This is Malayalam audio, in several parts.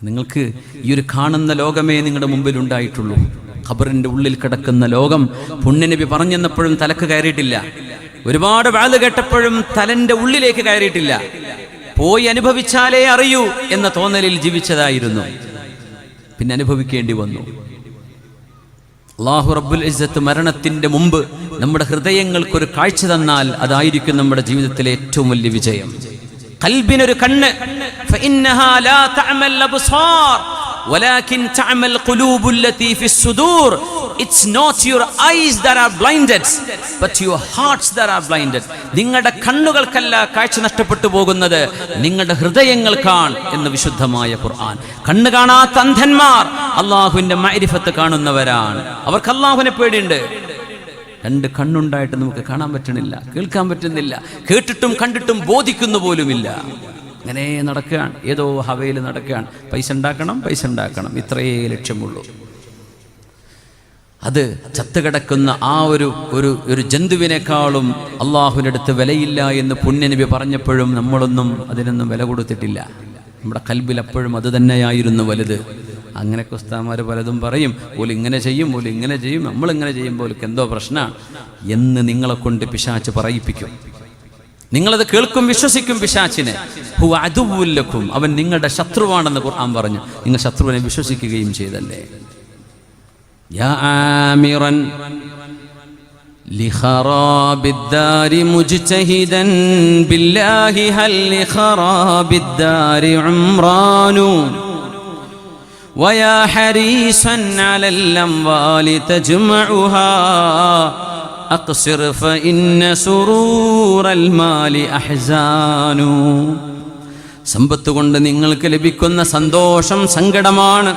നിങ്ങൾക്ക് ഈ ഒരു കാണുന്ന ലോകമേ നിങ്ങളുടെ മുമ്പിൽ ഉണ്ടായിട്ടുള്ളൂ. ഖബറിൻ്റെ ഉള്ളിൽ കിടക്കുന്ന ലോകം പുണ്യനബി പറഞ്ഞെന്നപ്പോഴും തലക്ക് കയറിയിട്ടില്ല. ഒരുപാട് വാള് കേട്ടപ്പോഴും തലൻ്റെ ഉള്ളിലേക്ക് കയറിയിട്ടില്ല. പോയി അനുഭവിച്ചാലേ അറിയൂ എന്ന തോന്നലിൽ ജീവിച്ചതായിരുന്നു. പിന്നെ അനുഭവിക്കേണ്ടി വന്നു. അല്ലാഹു റബ്ബുൽ ഇസ്സത്ത് മരണത്തിൻ്റെ മുമ്പ് നമ്മുടെ ഹൃദയങ്ങൾക്കൊരു കാഴ്ച തന്നാൽ അതായിരിക്കും നമ്മുടെ ജീവിതത്തിലെ ഏറ്റവും വലിയ വിജയം. ഖൽബിനൊരു കണ്ണ്, ഫഇന്നഹാ ലാ തഅമൽ Absar വലാകിൻ തഅമൽ ഖുലൂബുല്ലതി ഫിസ്സുദൂർ. It's not your eyes that are blinded, but your hearts that are blinded. നിങ്ങളുടെ കണ്ണുകൾക്കല്ല കാഴ്ച നഷ്ടപ്പെട്ടു പോകുന്നത്, നിങ്ങളുടെ ഹൃദയങ്ങൾക്കാണ് എന്ന് വിശുദ്ധമായ ഖുർആൻ. കണ്ണ് കാണാത്ത അന്ധന്മാർ അള്ളാഹുവിന്റെ മഅരിഫത്ത് കാണുന്നവരാണ്. അവർക്ക് അള്ളാഹുവിനെ പേടിയുണ്ട്. രണ്ട് കണ്ണുണ്ടായിട്ട് നമുക്ക് കാണാൻ പറ്റണില്ല, കേൾക്കാൻ പറ്റുന്നില്ല, കേട്ടിട്ടും കണ്ടിട്ടും ബോധിക്കുന്നു പോലുമില്ല. അങ്ങനെ നടക്കുകയാണ്, ഏതോ ഹവയിൽ നടക്കുകയാണ്. പൈസ ഉണ്ടാക്കണം, ഇത്രയേ ലക്ഷ്യമുള്ളൂ. അത് ചത്തുകിടക്കുന്ന ആ ഒരു ജന്തുവിനേക്കാളും അള്ളാഹുവിൻ്റെ അടുത്ത് വിലയില്ല എന്ന് പുണ്യനബി പറഞ്ഞപ്പോഴും നമ്മളൊന്നും അതിനൊന്നും വില കൊടുത്തിട്ടില്ല. നമ്മുടെ കൽബിൽ അപ്പോഴും അത് തന്നെയായിരുന്നു വലുത്. അങ്ങനെയൊക്കെ ഉസ്താദന്മാർ പലതും പറയും, പോലും ഇങ്ങനെ ചെയ്യും, നമ്മളിങ്ങനെ ചെയ്യുമ്പോൾ എന്തോ പ്രശ്നമാണ് എന്ന് നിങ്ങളെ കൊണ്ട് പിശാച്ച് പറയിപ്പിക്കും. നിങ്ങളത് കേൾക്കും, വിശ്വസിക്കും പിശാച്ചിനെ. ഹുവ അദുവ്വുൽ ലക്കും, അവൻ നിങ്ങളുടെ ശത്രുവാണെന്ന് ഖുർആൻ പറഞ്ഞു. നിങ്ങൾ ശത്രുവിനെ വിശ്വസിക്കുകയും ചെയ്തല്ലേ. യാ ആമിറൻ ലിഖറാബിദ്ദാരി മുജ്തഹിദൻ ബില്ലാഹി ഹൽ ലിഖറാബിദ്ദാരി ഉംറാനു വയാ ഹരീസൻ അലൽ അംവാലി തജ്മഉഹാ അഖ്സിർ ഫഇന്ന സുറൂറൽ മാലി അഹ്സാനു. സമ്പത്ത് കൊണ്ട് നിങ്ങൾക്ക് ലഭിക്കുന്ന സന്തോഷം സങ്കടമാണ്.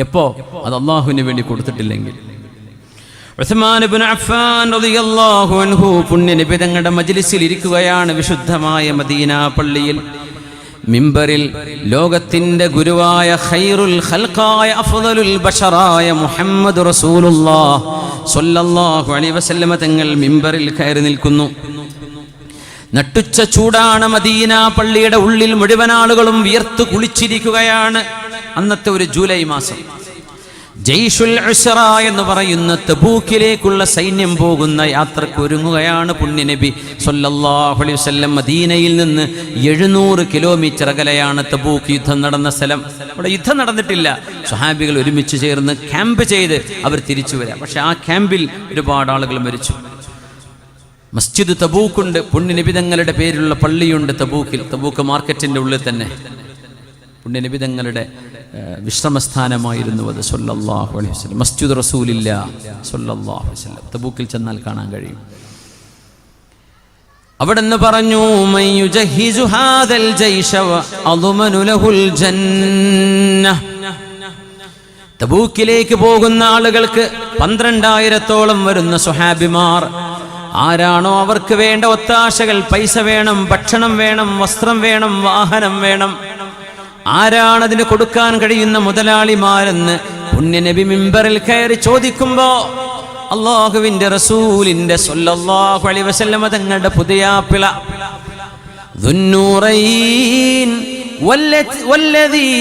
എപ്പോ? അത് അള്ളാഹുവിന് വേണ്ടി കൊടുത്തിട്ടില്ലെങ്കിൽ. ഉസ്മാൻ ഇബ്നു അഫ്ഫാൻ റളിയല്ലാഹു അൻഹു പുണ്യനബി തങ്ങളുടെ മജ്ലിസിൽ ഇരിക്കുകയാണ് വിശുദ്ധമായ മദീന പള്ളിയിൽ. മിമ്പറിൽ ലോകത്തിന്റെ ഗുരുവായ ഖൈറുൽ ഖൽഖായ അഫ്ദലുൽ ബശറായ മുഹമ്മദ് റസൂലുള്ളാഹ് സ്വല്ലല്ലാഹു അലൈഹി വസല്ലമ തങ്ങൾ മിമ്പറിൽ കയറി നിൽക്കുന്നു. നട്ടുച്ച ചൂടാണ്. മദീന പള്ളിയുടെ ഉള്ളിൽ മുഴുവൻ ആളുകളും വിയർത്ത് കുളിച്ചിരിക്കുകയാണ്. അന്നത്തെ ഒരു ജൂലൈ മാസം. ജയ്ഷുൽ ഉസ്റ എന്ന് പറയുന്ന തബൂക്കിലേക്കുള്ള സൈന്യം പോകുന്ന യാത്രക്ക് ഒരുങ്ങുകയാണ് പുണ്യനബി സ്വല്ലല്ലാഹു അലൈഹി വസല്ലം. മദീനയിൽ നിന്ന് 700 കിലോമീറ്റർ അകലെയാണ് തബൂക്ക് യുദ്ധം നടന്ന സ്ഥലം. അവിടെ യുദ്ധം നടന്നിട്ടില്ല. സ്വഹാബികൾ ഒരുമിച്ച് ചേർന്ന് ക്യാമ്പ് ചെയ്ത് അവർ തിരിച്ചു വരാം. പക്ഷെ ആ ക്യാമ്പിൽ ഒരുപാട് ആളുകൾ മരിച്ചു. മസ്ജിദ് തബൂക്കുണ്ട്, പുണ്യനബി തങ്ങളുടെ പേരിലുള്ള പള്ളിയുണ്ട് തബൂക്കിൽ. തബൂക്ക് മാർക്കറ്റിന്റെ ഉള്ളിൽ തന്നെ പുണ്യനബി തങ്ങളുടെ വിശ്രമസ്ഥാനമായിരുന്നു അത് സ്വല്ലല്ലാഹു അലൈഹി വസല്ലം. മസ്ജിദ് റസൂലില്ലാഹ് സ്വല്ലല്ലാഹു അലൈഹി വസല്ലം തബൂക്കിൽ ചെന്നാൽ കാണാൻ കഴിയും. അവിടെ നിന്ന് പറഞ്ഞു, മൻ യുജഹിസു ഹാദൽ ജയ്ഷ വഅദ്മനു ലഹുൽ ജന്ന. തബൂക്കിലേക്ക് പോകുന്ന ആളുകൾക്ക് 12,000-ഓളം വരുന്ന സ്വഹാബിമാർ. ആരാണോ അവർക്ക് വേണ്ട ഒത്താശകൾ, പൈസ വേണം, ഭക്ഷണം വേണം, വസ്ത്രം വേണം, വാഹനം വേണം, ആരാണതിന് കൊടുക്കാൻ കഴിയുന്ന മുതലാളിമാരെന്ന് പുണ്യനബി മിമ്പറിൽ കയറി ചോദിക്കുമ്പോ അല്ലാഹുവിന്റെ റസൂലിന്റെ സ്വല്ലല്ലാഹു അലൈഹി വസല്ലമ തങ്ങളുടെ പുതിയാപ്പിള ദുന്നൂറൈൻ വല്ലദീ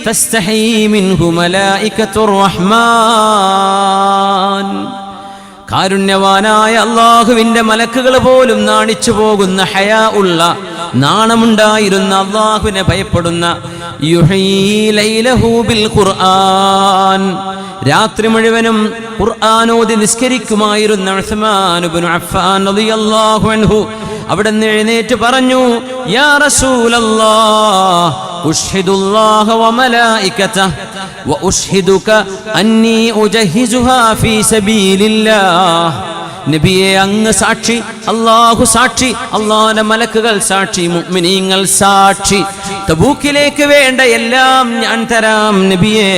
തസ്തഹീ മിൻഹു മലായികത്തുർ റഹ്മാൻ. കാരുണ്യവാനായ അല്ലാഹുവിന്റെ മലക്കുകൾ പോലും നാണിച്ചു പോകുന്ന ഹയാ ഉള്ള, നാണമുണ്ടായിരുന്ന, അല്ലാഹുവിനെ ഭയപ്പെടുന്ന, ബിൽ ഖുർആൻ, രാത്രി മുഴുവനും ഖുർആനോദി നിസ്കരിക്കുമായിരുന്ന ഉസ്മാൻ ഇബ്നു അഫ്ഫാൻ റളിയല്ലാഹു അൻഹു അവിടെ നിന്ന് എഴുന്നേറ്റ് പറഞ്ഞു, യാ റസൂലല്ലാഹ് ഉശ്ഹിദുല്ലാഹ വമലായികതഹു വഉശ്ഹിദുക അന്നി ഉജഹിസുഹാ ഫീ സബീലില്ലാഹ്. നബിയെ, അങ്ങ് സാക്ഷി, അല്ലാഹു സാക്ഷി, അല്ലാഹുവിന്റെ മലക്കുകൾ സാക്ഷി, മുഅ്മിനീങ്ങൾ സാക്ഷി, തബൂക്കിലേക്ക് വേണ്ട എല്ലാം ഞാൻ തരാം നബിയെ.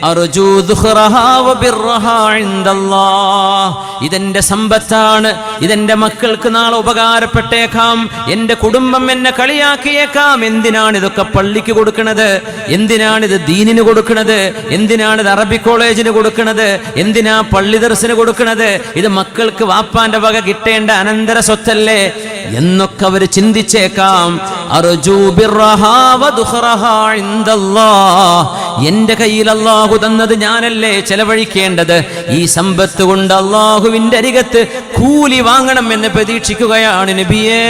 അർജൂ ദുഖ്റഹാ വബിർറഹാ ഇൻദല്ലാഹ്. ഇതെന്റെ സമ്പത്താണ്, ഇതെന്റെ മക്കൾക്ക് നാളെ ഉപകാരപ്പെട്ടേക്കാം, എന്റെ കുടുംബം എന്നെ കളിയാക്കിയേക്കാം. എന്തിനാണ് ഇതൊക്കെ പള്ളിക്ക് കൊടുക്കുന്നത്? എന്തിനാണിത് ദീനിന് കൊടുക്കുന്നത്? എന്തിനാണിത് അറബി കോളേജിന് കൊടുക്കുന്നത്? എന്തിനാ പള്ളി ദർസിന് കൊടുക്കുന്നത്? ഇത് മക്കൾക്ക് വാപ്പാന്റെ വക കിട്ടേണ്ട അനന്തര സ്വത്തല്ലേ എന്നൊക്കെ അവർ ചിന്തിച്ചേക്കാം. അർജൂ ബിർറഹാ വദുഖ്റഹാ ഇൻദല്ലാഹ്. എന്റെ കയ്യിൽ അല്ലാഹു തന്നത് ഞാനല്ലേ ചെലവഴിക്കേണ്ടത്. ഈ സമ്പത്ത് കൊണ്ട് അല്ലാഹുവിന്റെ അരികത്ത് കൂലി വാങ്ങണം എന്ന് പ്രതീക്ഷിക്കുകയാണ് നബിയേ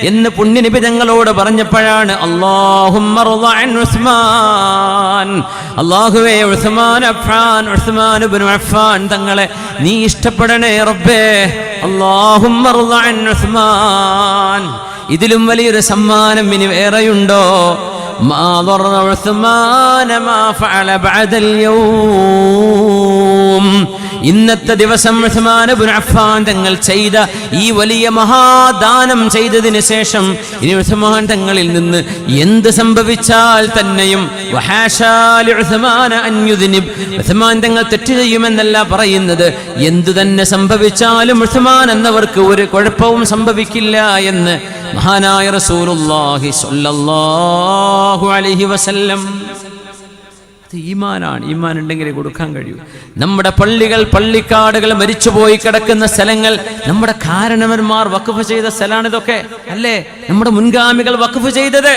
എന്ന് പുണ്യ നബി തങ്ങളോട് പറഞ്ഞപ്പോഴാണ് അല്ലാഹുമ്മ റള അൻ ഉസ്മാൻ, അല്ലാഹുവേ ഉസ്മാൻ ഇബ്നു അഫ്ഫാൻ തങ്ങളെ നീ ഇഷ്ടപ്പെടണേ റബ്ബേ. അല്ലാഹുമ്മ റള അൻ ഉസ്മാൻ. ഇതിലും വലിയൊരു സമ്മാനം ഇനി വേറെയുണ്ടോ? മാ ളറ ഉസ്മാന മാ ഫഅല ബഅദൽ യൗം. ഇന്നത്തെ ദിവസം ഉസ്മാൻ ഇബ്നു അഫ്ഫാൻ തങ്ങൾ ചെയ്ത ഈ വലിയ മഹാദാനം ചെയ്തതിന് ശേഷം ഇനി ഉസ്മാൻ തങ്ങളിൽ നിന്ന് എന്ത് സംഭവിച്ചാൽ തന്നെയും ഉസ്മാൻ തങ്ങൾ തെറ്റ് ചെയ്യുമെന്നല്ല പറയുന്നത്, എന്തു തന്നെ സംഭവിച്ചാലും ഉസ്മാൻ എന്നവർക്ക് ഒരു കുഴപ്പവും സംഭവിക്കില്ല എന്ന് മഹാനായ റസൂലുള്ളാഹി സ്വല്ലല്ലാഹു അലൈഹി വസല്ലം. ഈമാനാണ്. ഈമാൻ ഉണ്ടെങ്കിലേ കൊടുക്കാൻ കഴിയൂ. നമ്മുടെ പള്ളികൾ, പള്ളിക്കാടുകൾ, മരിച്ചുപോയി കിടക്കുന്ന സ്ഥലങ്ങൾ നമ്മുടെ കാരണവന്മാർ വഖഫ് ചെയ്ത സ്ഥലമാണ് ഇതൊക്കെ അല്ലേ? നമ്മുടെ മുൻഗാമികൾ വഖഫ് ചെയ്തത്.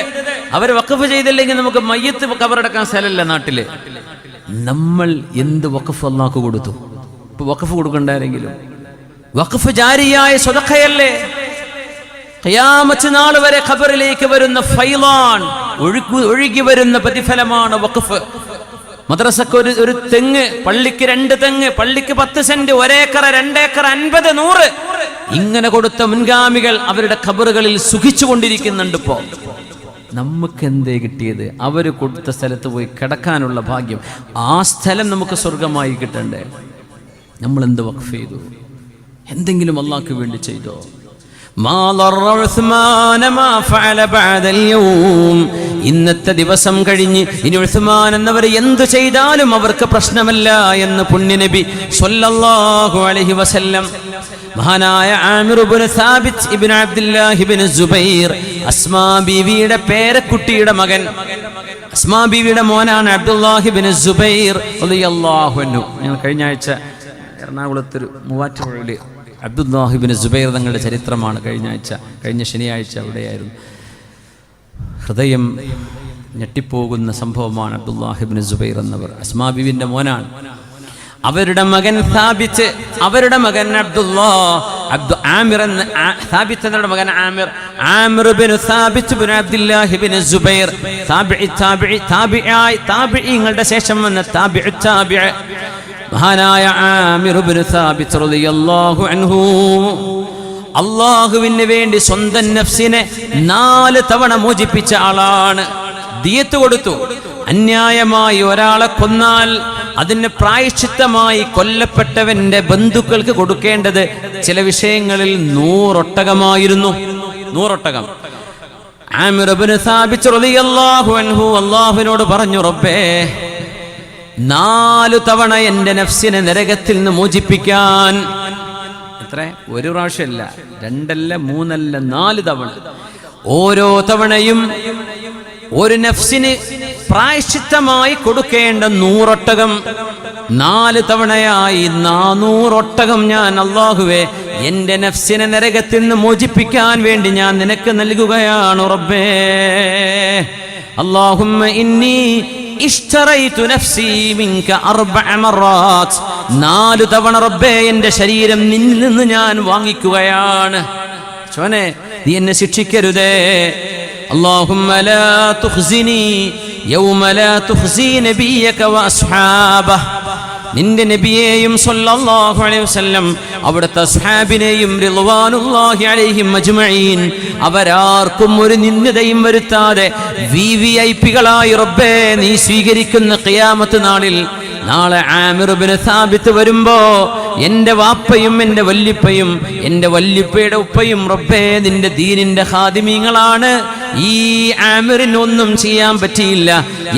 അവർ വഖഫ് ചെയ്തില്ലെങ്കിൽ നമുക്ക് മയ്യത്ത് കബറടക്കാൻ സ്ഥലമില്ല നാട്ടില്. നമ്മൾ എന്ത് വഖഫ് അല്ലാഹു കൊടുത്തു? ഇപ്പൊ വഖഫ് കൊടുക്കണ്ടാരെങ്കിലും വഖഫ് ജാരിയായ സ്വതഖയല്ലേ? ഖിയാമത്ത് നാൾ വരെ ഖബറിലേക്ക് വരുന്ന ഫൈളാൻ, ഒഴുകി വരുന്ന പ്രതിഫലമാണ് വഖഫ്. മദ്രസക്ക് ഒരു തെങ്ങ്, പള്ളിക്ക് 2 തെങ്ങ്, പള്ളിക്ക് 10 സെന്റ്, 1 ഏക്കർ, 2 ഏക്കർ, 50, 100 ഇങ്ങനെ കൊടുത്ത മുൻഗാമികൾ അവരുടെ ഖബറുകളിൽ സുഖിച്ചു കൊണ്ടിരിക്കുന്നുണ്ട്. ഇപ്പോ നമുക്ക് എന്തേ കിട്ടിയത്? അവര് കൊടുത്ത സ്ഥലത്ത് പോയി കിടക്കാനുള്ള ഭാഗ്യം. ആ സ്ഥലം നമുക്ക് സ്വർഗമായി കിട്ടണ്ടേ? നമ്മൾ എന്ത് വഖഫ് ചെയ്തു? എന്തെങ്കിലും അല്ലാഹുവിന് വേണ്ടി ചെയ്തോ? ഇന്നത്തെ ദിവസം കഴിഞ്ഞ് ഇനി ഉസ്മാൻ എന്നവർ എന്തു ചെയ്താലും അവർക്ക് പ്രശ്നമല്ല എന്ന് പുണ്യനബി സ്വല്ലല്ലാഹു അലൈഹി വസല്ലം. മഹാനായ ആമിർ ഇബ്നു സാബിത്ത് ഇബ്നു അബ്ദുല്ലാഹ് ഇബ്നു സുബൈർ, അസ്മാ ബീവിയുടെ പേരക്കുട്ടിയുടെ മകൻ, അസ്മാ ബീവിയുടെ മോനാണ് അബ്ദുല്ലാഹ് ഇബ്നു സുബൈർ റളിയല്ലാഹു അൻഹു. ഞങ്ങൾ കഴിഞ്ഞ ആഴ്ച എറണാകുളത്തൊരു മൂവാറ്റുപുഴയില് അബ്ദുല്ലാഹ് ഇബ്നു സുബൈർ തങ്ങളുടെ ചരിത്രമാണ് കഴിഞ്ഞ ശനിയാഴ്ച അവിടെയായിരുന്നു. ഹൃദയം ഞെട്ടിപ്പോകുന്ന സംഭവമാണ്. അബ്ദുല്ലാഹ് ഇബ്നു സുബൈർ എന്നവർ അസ്മാ ബീവിന്റെ മോനാണ്. അവരുടെ മകൻ സാബിത്ത്, അവരുടെ മകൻ ആമിർ എന്ന സാബിത്ത് എന്നവരുടെ മകൻ ആമിർ ഇബ്നു സാബിത്ത് ഇബ്നു അബ്ദുല്ലാഹ് ഇബ്നു സുബൈർ താബിഈങ്ങളുടെ ശേഷം വന്ന താബിഈ മഹാനായ ആമിർ ഇബ്നു സാബിത്ത് റളിയല്ലാഹു അൻഹു അല്ലാഹുവിന് വേണ്ടി സ്വന്തം നഫ്സിനെ 4 തവണ മോചിപ്പിച്ച ആളാണ്. ദിയത്ത് കൊടുത്തു. അന്യായമായി ഒരാളെ കൊന്നാൽ അതിന് പ്രായശ്ചിത്തമായി കൊല്ലപ്പെട്ടവന്റെ ബന്ധുക്കൾക്ക് കൊടുക്കേണ്ടത് ചില വിഷയങ്ങളിൽ 100 ഒട്ടകമായിരുന്നു. 100 ഒട്ടകം. ആമിർ ഇബ്നു സാബിത്ത് റളിയല്ലാഹു അൻഹു അല്ലാഹുവിനോട് പറഞ്ഞു, റബ്ബേ 4 തവണ എന്റെ നഫ്സിനെ നരകത്തിൽ നിന്ന് മോചിപ്പിക്കാൻ. എത്ര? 1 പ്രാവശ്യമല്ല, 2 അല്ല, 3 അല്ല, 4 തവണ. ഓരോ തവണയും ഒരു നഫ്സിന് പ്രായശ്ചിത്തമായി കൊടുക്കേണ്ട 100 ഒട്ടകം. 4 തവണയായി 400 ഒട്ടകം ഞാൻ അല്ലാഹുവേ എന്റെ നഫ്സിനെ നരകത്തിൽ നിന്ന് മോചിപ്പിക്കാൻ വേണ്ടി ഞാൻ നിനക്ക് നൽകുകയാണ് റബ്ബേ. അല്ലാഹുമ്മ ഇന്നി ഇഷ്തറൈതു നഫ്സി മിൻക 4 മറات. 4 തവണ റബ്ബേ എന്റെ ശരീരം നിന്നിൽ നിന്ന് ഞാൻ വാങ്ങിക്കുകയാണ്. ചോനെ നീ എന്നെ ശിക്ഷിക്കരുതേ. اللهم لا تخزني يوم لا تخزي نبيك وأصحابه. നിന്റെ നബിയെയും സല്ലല്ലാഹു അലൈഹി വസല്ലം അവിടുത്തെ അസ്ഹാബിനെയും റിദ്വാനുല്ലാഹി അലൈഹിം അജ്മഈൻ അവരാർക്കും ഒരു നിന്ദയും വരുത്താതെ വിവിഐപികളായി റബ്ബേ നീ സ്വീകരിക്കുന്ന ഖിയാമത്ത് നാളിൽ നാളെ ആമിർ ഇബ്നു സാബിത്ത് വരുമ്പോ എൻ്റെ വാപ്പയും എൻ്റെ വല്ലിപ്പയും എൻ്റെ വല്ലിപ്പയുടെ ഉപ്പയും റബ്ബേ നിന്റെ ദീനിന്റെ ഖാദിമീങ്ങളാണ്. ഈ ആമിറിന് ഒന്നും ചെയ്യാൻ പറ്റിയില്ല.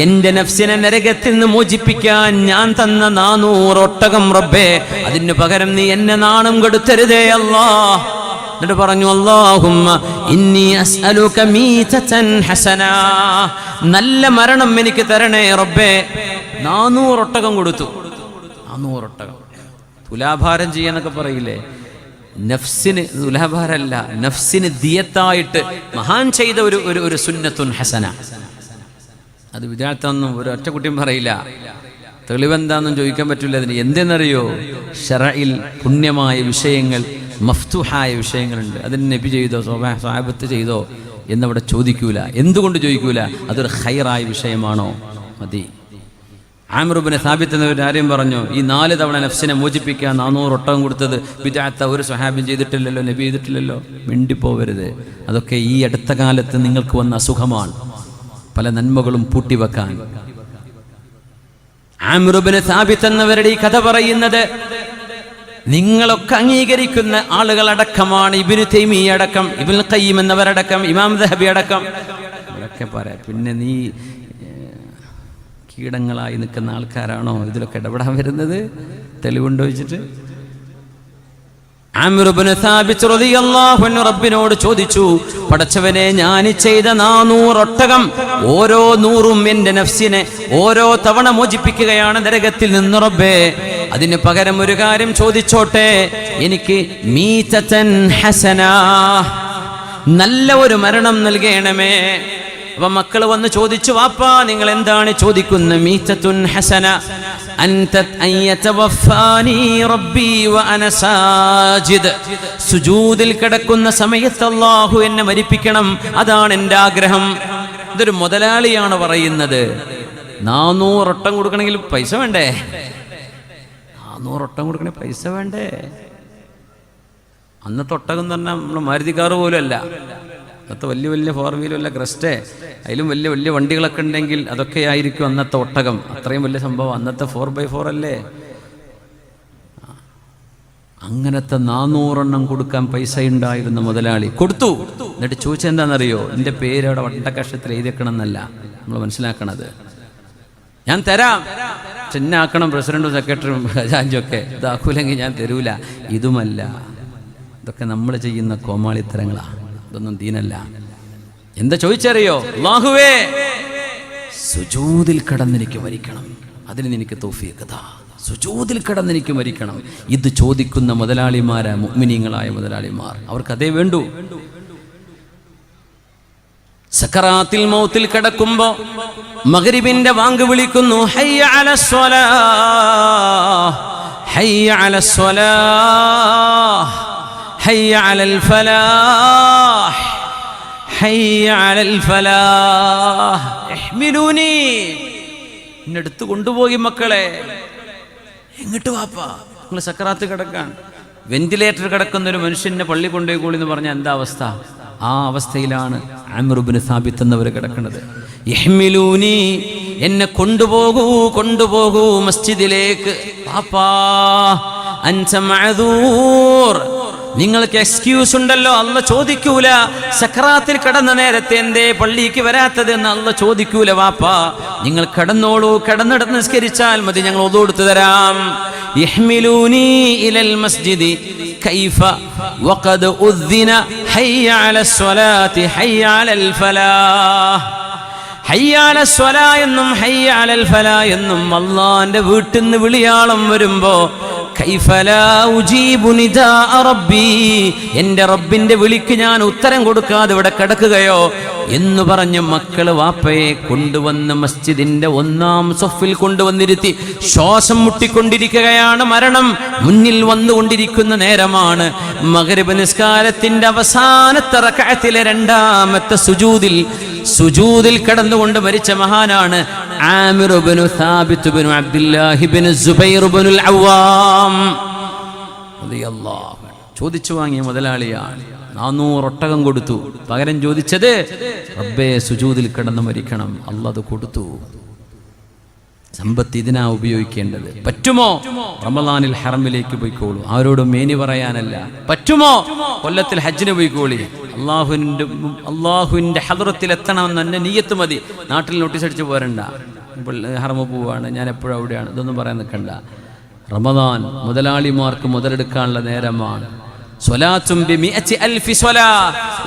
എൻ്റെ നഫ്സിനെ നരകത്തിൽ നിന്ന് മോചിപ്പിക്കാൻ ഞാൻ തന്ന 400 ഒട്ടകം റബ്ബേ, അതിന് പകരം നീ എന്നെ നാണം കെടുത്തരുതേ അല്ലാഹ്. എന്നിട്ട് പറഞ്ഞു, അല്ലാഹുമ്മ ഇന്നി അസ്അലുക മീതതൻ ഹസന, നല്ല മരണം എനിക്ക് തരണേ റബ്ബേ. 400 ഒട്ടകം കൊടുത്തു. 400 ഒട്ടകം. തുലാഭാരം ചെയ്യാന്നൊക്കെ പറയില്ലേ, നഫ്സിന് തുലാഭാരമല്ല, നഫ്സിന് ദിയത്തായിട്ട് മഹാൻ ചെയ്ത ഒരു സുന്നത്തുൻ ഹസന. അത് വിദ്യാർത്ഥിയൊന്നും ഒരു ഒറ്റ കുട്ടിയും പറയില്ല. തെളിവെന്താന്നും ചോദിക്കാൻ പറ്റില്ല. അതിന് എന്തെന്നറിയോ, ശറഇൽ പുണ്യമായ വിഷയങ്ങൾ, മഫ്തുഹായ വിഷയങ്ങളുണ്ട്. അതിന് നബി ചെയ്തോ സ്വഹാബത്ത് ചെയ്തോ എന്നവിടെ ചോദിക്കൂല. എന്തുകൊണ്ട് ചോദിക്കൂല? അതൊരു ഖൈറായ വിഷയമാണോ? മതി. ആമിർ ഇബ്നു സാബിത്ത് എന്നവർ ആരെയും പറഞ്ഞു, ഈ 4 തവണ നഫ്സിനെ മോചിപ്പിക്കാൻ 400 ഒട്ടകം കൊടുത്തത് ബിദ്അത്ത ഒരു സ്വഹാബിയും ചെയ്തിട്ടില്ലല്ലോ, നബി ചെയ്തിട്ടില്ലല്ലോ. മിണ്ടിപ്പോവരുത്. അതൊക്കെ ഈ അടുത്ത കാലത്ത് നിങ്ങൾക്ക് വന്ന അസുഖമാണ്, പല നന്മകളും പൂട്ടിവെക്കാൻ. ആമിർ ഇബ്നു സാബിത്ത് എന്നവരുടെ ഈ കഥ പറയുന്നത് നിങ്ങളൊക്കെ അംഗീകരിക്കുന്ന ആളുകളടക്കമാണ്. ഇബ്നു തൈമിയ്യ അടക്കം, ഇബ്നുൽ ഖയ്യിം എന്നവരടക്കം, ഇമാം ദഹബി അടക്കം ഇവരൊക്കെ പറയാം. പിന്നെ നീ കീടങ്ങളായി നിൽക്കുന്ന ആൾക്കാരാണോ ഇതിലൊക്കെ ഇടപെടാൻ വരുന്നത്? തെളിവുണ്ടോ വെച്ചിട്ട്? ആമിർ ഇബ്നു സാബിത്ത് റളിയല്ലാഹു അൻഹു റബ്ബിനോട് ചോദിച്ചു, പടച്ചവനെ, ഞാൻ ചെയ്ത 400 ഒട്ടകം ഓരോ 100ഉം എൻ്റെ നഫ്സിനെ ഓരോ തവണ മോചിപ്പിക്കുകയാണ് നരകത്തിൽ നിന്ന് റബ്ബേ. അതിന് പകരം ഒരു കാര്യം ചോദിച്ചോട്ടെ, എനിക്ക് മീതതൻ ഹസന, നല്ല ഒരു മരണം നൽകണമേ. അപ്പൊ മക്കൾ വന്ന് ചോദിച്ചു, വാപ്പാ നിങ്ങൾ എന്താണ് ചോദിക്കുന്ന? മീതത്തുൻ ഹസന അൻത അയതവഫാനി റബ്ബി വഅന സാജിദ്, സുജൂദിൽ കിടക്കുന്ന സമയത്ത് അല്ലാഹു എന്നെ മരിപ്പിക്കണം, അതാണ് എൻ്റെ ആഗ്രഹം. ഇതൊരു മുതലാളിയാണ് പറയുന്നത്. 400 ഒട്ടം കൊടുക്കണമെങ്കിൽ പൈസ വേണ്ടേ? 400 ഒട്ടം കൊടുക്കണേ പൈസ വേണ്ടേ? അന്നത്തെ ഒട്ടകം എന്ന് പറഞ്ഞാൽ നമ്മൾ മാരുതി കാറ് പോലും അല്ല, അന്നത്തെ വലിയ വലിയ 4 വീലും അല്ല, ക്രസ്റ്റേ, അതിലും വലിയ വലിയ വണ്ടികളൊക്കെ ഉണ്ടെങ്കിൽ അതൊക്കെ ആയിരിക്കും അന്നത്തെ ഒട്ടകം. അത്രയും വലിയ സംഭവം. അന്നത്തെ 4x4 അല്ലേ. അങ്ങനത്തെ 400 എണ്ണം കൊടുക്കാൻ പൈസ ഉണ്ടായിരുന്ന മുതലാളി കൊടുത്തു. എന്നിട്ട് ചോദിച്ചെന്താണെന്നറിയോ? എൻ്റെ പേര് അവിടെ വട്ടക്കഷത്തിൽ എഴുതിക്കണം എന്നല്ല നമ്മൾ മനസ്സിലാക്കണത്. ഞാൻ തരാം, ചെന്നാക്കണം പ്രസിഡന്റും സെക്രട്ടറിയും ഖജാൻജിയും ഒക്കെ, ഇതാക്കൂലെങ്കിൽ ഞാൻ തരൂല. ഇതുമല്ല, ഇതൊക്കെ നമ്മൾ ചെയ്യുന്ന കോമാളിത്തരങ്ങളാണ്. ഇതൊന്നും ദീനല്ല. എന്താ ചോദിച്ചറിയോ? അല്ലാഹുവേ, സുജൂദിൽ കിടന്നെനിക്ക് മരിക്കണം, അതിന് നിനക്ക് തൗഫീഖ് താ. സുജൂദിൽ കിടന്നെനിക്ക് മരിക്കണം. ഇത് ചോദിക്കുന്ന മുതലാളിമാരാ, മുഅ്മിനീങ്ങളായ മുതലാളിമാർ, അവർക്ക് അതേ വേണ്ടൂ. സക്കറാത്തിൽ മൗത്തിൽ കിടക്കുമ്പോ മഗ്രിബിന്റെ വാങ്ക് വിളിക്കുന്നു, ഹയ്യ അലസ്സലാഹ്, ഹയ്യ അലസ്സലാഹ്, ഹയ്യ അലൽ ഫലാഹ്, ഹയ്യ അലൽ ഫലാഹ്, ഇഹ്മിലൂനി, എന്നെടുത്ത് കൊണ്ടുപോയി മക്കളെ. എങ്ങോട്ട് വാപ്പാ? നിങ്ങൾ സക്കറാത്ത് കിടക്കാൻ, വെന്റിലേറ്റർ കിടക്കുന്ന ഒരു മനുഷ്യനെ പള്ളി കൊണ്ടുപോയി കൂടി എന്ന് പറഞ്ഞാൽ എന്താ അവസ്ഥ? ആ അവസ്ഥയിലാണ് ആമിർ ഇബ്നു സാബിത്ത് എന്നവർ കിടക്കുന്നത്. ഇഹ്മിലൂനി, എന്നെ കൊണ്ടുപോകൂ, കൊണ്ടുപോകൂ മസ്ജിദിലേക്ക്. പാപ്പാ അൻത മഅദൂർ, നിങ്ങൾക്ക് എക്സ്ക്യൂസ് ഉണ്ടല്ലോ. അല്ല ചോദിക്കൂല സക്കറാത്തിൽ കിടന്ന നേരത്തെ എന്തേ പള്ളിക്ക് വരാത്തത് എന്ന് അല്ല ചോദിക്കൂല. വാപ്പാ നിങ്ങൾ കിടന്നോളൂ, കിടന്നിടത്ത് നിസ്കരിച്ചാൽ മതി, ഞങ്ങൾ ഒദു കൊടുത്തു തരാം. യഹ്മിലൂനി ഇലൽ മസ്ജിദി കൈഫ വഖദ് ഉദ്ദിന ഹയ്യ അലസ് സ്വലാത്തി ഹയ്യ അലൽ ഫലാഹ്. ഹയ്യ അലസ് സ്വലാ എന്നും ഹയ്യ അലൽ ഫലാ എന്നും അല്ലാഹുവിന്റെ വീട്ടിൽ നിന്ന് വിളിയാളം വരുമ്പോ കൈഫ ലാ ഉജീബു നിദാ റബ്ബി, എൻ്റെ റബ്ബിന്റെ വിളിക്ക് ഞാൻ ഉത്തരം കൊടുക്കാതെ ഇവിടെ കിടക്കുകയോ എന്ന് പറഞ്ഞ് മക്കള് വാപ്പയെ കൊണ്ടുവന്ന് മസ്ജിദിന്റെ 1-ാം സഫിൽ കൊണ്ടുവന്നിരുത്തി ശ്വാസം മുട്ടിക്കൊണ്ടിരിക്കുകയാണ്. മരണം മുന്നിൽ വന്നുകൊണ്ടിരിക്കുന്ന നേരമാണ്. മഗ്രിബ് നിസ്കാരത്തിന്റെ അവസാനത്തെ റക്അത്തിലെ 2-ാമത്തെ സുജൂദിൽ കിടന്നുകൊണ്ട് മരിച്ച മഹാനാണ് ആമിർ ഇബ്നു സാബിത്ത് ഇബ്നു അബ്ദുല്ലാഹ് ഇബ്നു സുബൈർ ഇബ്നുൽ അവ്വാം റളിയല്ലാഹു അൻഹു. ചോദിച്ചു വാങ്ങിയ മുതലാളിയാണ്. 400 ഒട്ടകം കൊടുത്തു. പകരം ചോദിച്ചത് റബ്ബേ സുജൂദിൽ കിടന്ന് മരിക്കണം. അല്ലാഹ് അത് കൊടുത്തു. സമ്പത്ത് ഇതിനാ ഉപയോഗിക്കേണ്ടത്. പറ്റുമോ റമളാനിൽ ഹറമിലേക്ക് പോയിക്കോളൂ, അവരോട് മേനി പറയാനല്ല. പറ്റുമോ കൊല്ലത്തിൽ ഹജ്ജിന് പോയിക്കോളി, അള്ളാഹുവിൻ്റെ ഹദ്റത്തിൽ എത്തണമെന്ന് തന്നെ നിയ്യത്ത് മതി. നാട്ടിൽ നോട്ടീസ് അടിച്ച് പോരണ്ട, ഹറമ പോവാണ്, ഞാൻ എപ്പോഴും അവിടെയാണ്, ഇതൊന്നും പറയാൻ നിൽക്കണ്ട. റമളാൻ മുതലാളിമാർക്ക് മുതലെടുക്കാനുള്ള നേരമാണ്. സ്വലാത്തും ബിമിഅത്തി അൽഫി സ്വലാ,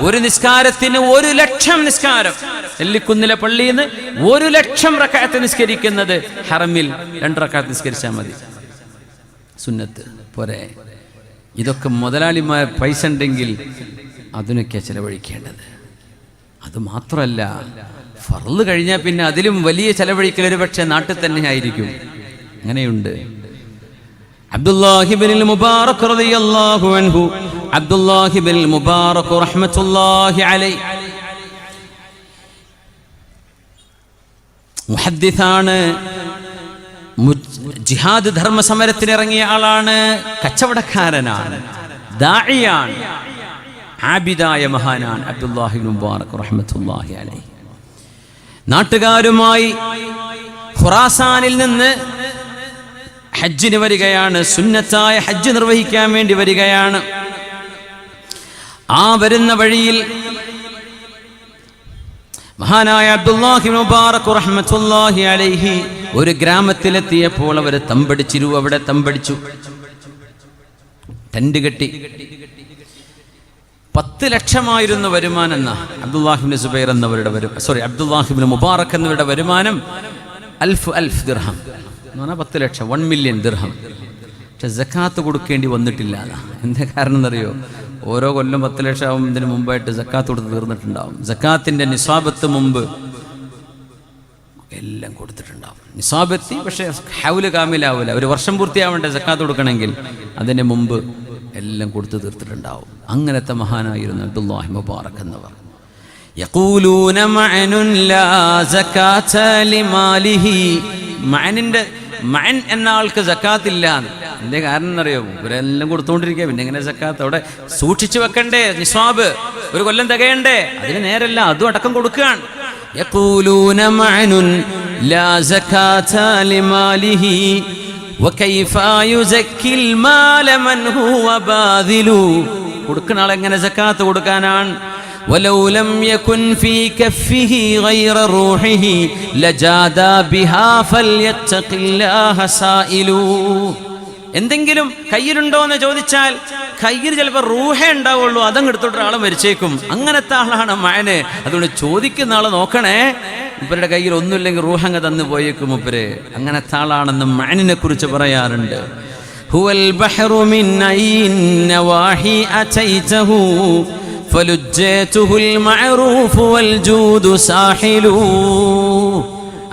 ഒരു നിസ്കാരത്തിന് 1,00,000 നിസ്കാരം. നെല്ലിക്കുന്നിലെ പള്ളിയിൽ നിന്ന് 1,00,000 റക്അത്ത് നിസ്കരിക്കുന്നത് ഹറമിൽ 2 റക്അത്ത് നിസ്കരിച്ചാൽ മതി, സുന്നത്ത് പോരെ. ഇതൊക്കെ മുതലാളിമാർ പൈസ ഉണ്ടെങ്കിൽ അതിനൊക്കെ ചെലവഴിക്കേണ്ടത്. അത് മാത്രമല്ല, ഫർള് കഴിഞ്ഞാൽ പിന്നെ അതിലും വലിയ ചെലവഴിക്കൽ ഒരു പക്ഷേ നാട്ടിൽ തന്നെ ആയിരിക്കും. അങ്ങനെയുണ്ട്. അബ്ദുല്ലാഹി ഇബ്നുൽ മുബാറക് റളിയല്ലാഹു അൻഹു, അബ്ദുല്ലാഹി ഇബ്നുൽ മുബാറക് റഹ്മത്തുള്ളാഹി അലൈഹി മുഹദ്ദിസാണ്, ജിഹാദ് ധർമ്മ സമരത്തിന് ഇറങ്ങിയ ആളാണ്, കച്ചവടക്കാരനാണ്, ദാഇയാണ്, ആബിദായ മഹാനാണ് അബ്ദുല്ലാഹി ഇബ്നുൽ മുബാറക് റഹ്മത്തുള്ളാഹി അലൈഹി. നാട്ടുകാരുമായി ഖുറാസാനിൽ നിന്ന് ഹജ്ജിന് വരികയാണ്, സുന്നത്തായ ഹജ്ജ് നിർവഹിക്കാൻ വേണ്ടി വരികയാണ്. ആ വരുന്ന വഴിയിൽ മഹാനായ അബ്ദുല്ലാഹി ഇബ്നു മുബാറക് റഹ്മത്തുള്ളാഹി അലൈഹി ഒരു ഗ്രാമത്തിലെത്തിയപ്പോൾ അവർ തമ്പടിച്ചിരു, അവിടെ തമ്പടിച്ചു, ടെന്റ് കെട്ടി. 10 ലക്ഷമായിരുന്നു വരുമാനം എന്ന അബ്ദുല്ലാഹി ഇബ്നു സുബൈർ എന്നവരുടെ അബ്ദുല്ലാഹി ഇബ്നു മുബാറക് എന്നവരുടെ വരുമാനം 1000 ദിർഹം എന്ന് പറഞ്ഞാൽ 10 ലക്ഷം, 1 മില്യൺ ദിർഹം. പക്ഷെ സക്കാത്ത് കൊടുക്കേണ്ടി വന്നിട്ടില്ല. എന്താ കാരണം എന്നറിയോ? ഓരോ കൊല്ലം 10 ലക്ഷം ആവുന്നതിന് മുമ്പായിട്ട് സക്കാത്ത് കൊടുത്ത് തീർന്നിട്ടുണ്ടാവും. സക്കാത്തിന്റെ നിസാബത്ത് മുമ്പ് എല്ലാം കൊടുത്തിട്ടുണ്ടാവും. നിസാബത്തി പക്ഷെ ഹൗല് കാമിലാവൂല, ഒരു വർഷം പൂർത്തിയാവേണ്ട സക്കാത്ത് കൊടുക്കണമെങ്കിൽ അതിന് മുമ്പ് എല്ലാം കൊടുത്തു തീർത്തിട്ടുണ്ടാവും. അങ്ങനത്തെ മഹാനായിരുന്നു അബ്ദുല്ലാഹി മുബാറക് എന്നവർ. യഖൂലൂന മഅനുൻ ലാ സകാത ലിമാലിഹി, മഅൻ എന്ന ആൾക്ക് സക്കാത്ത് ഇല്ല. എന്തേ കാരണം എന്നറിയോ? ഇവരെല്ലാം കൊടുത്തുകൊണ്ടിരിക്കുക, പിന്നെ എങ്ങനെ സക്കാത്ത്? അവിടെ സൂക്ഷിച്ചു വെക്കണ്ടേ, നിസ്വാബ് ഒരു കൊല്ലം തികയണ്ടേ? അതിന് നേരല്ല, അതും അടക്കം കൊടുക്കുകയാണ്. യഖൂലൂന മഅനുൻ ലാ സകാത ലിമാലിഹി വകൈഫ യുസക്കിൽ മാല മൻ ഹുവ ബാദിലു. കൊടുക്കുന്ന ആൾ എങ്ങനെ സക്കാത്ത് കൊടുക്കാനാണ്? വലൗ ലം യകുൻ ഫീ കഫിഹി ഗൈറ റൂഹിഹി ലജാദാ ബിഹാ ഫൽയത്തഖില്ലാഹ സായിലു. എന്തെങ്കിലും കയ്യിലുണ്ടോ എന്ന് ചോദിച്ചാൽ കയ്യിൽ ചിലപ്പോൾ റൂഹേ ഉണ്ടാവുള്ളൂ, അതങ്ങ് എടുത്തോട്ട് ആളെ മരിച്ചേക്കും. അങ്ങനത്തെ ആളാണ് മഅന്. അതുകൊണ്ട് ചോദിക്കുന്ന ആളെ നോക്കണേ, മുപ്പരുടെ കയ്യിൽ ഒന്നുമില്ലെങ്കിൽ റൂഹങ്ങ് തന്നു പോയേക്കും മുപ്പര്. അങ്ങനത്തെ ആളാണെന്ന് മഅനിനെ കുറിച്ച് പറയാറുണ്ട്. ഹുവൽ ബഹ്റു മിൻ ഐൻ നവാഹി അതൈതഹു ഫലുജ്ജതുൽ മഅറൂഫ് വൽ ജൂദു സാഹിലു.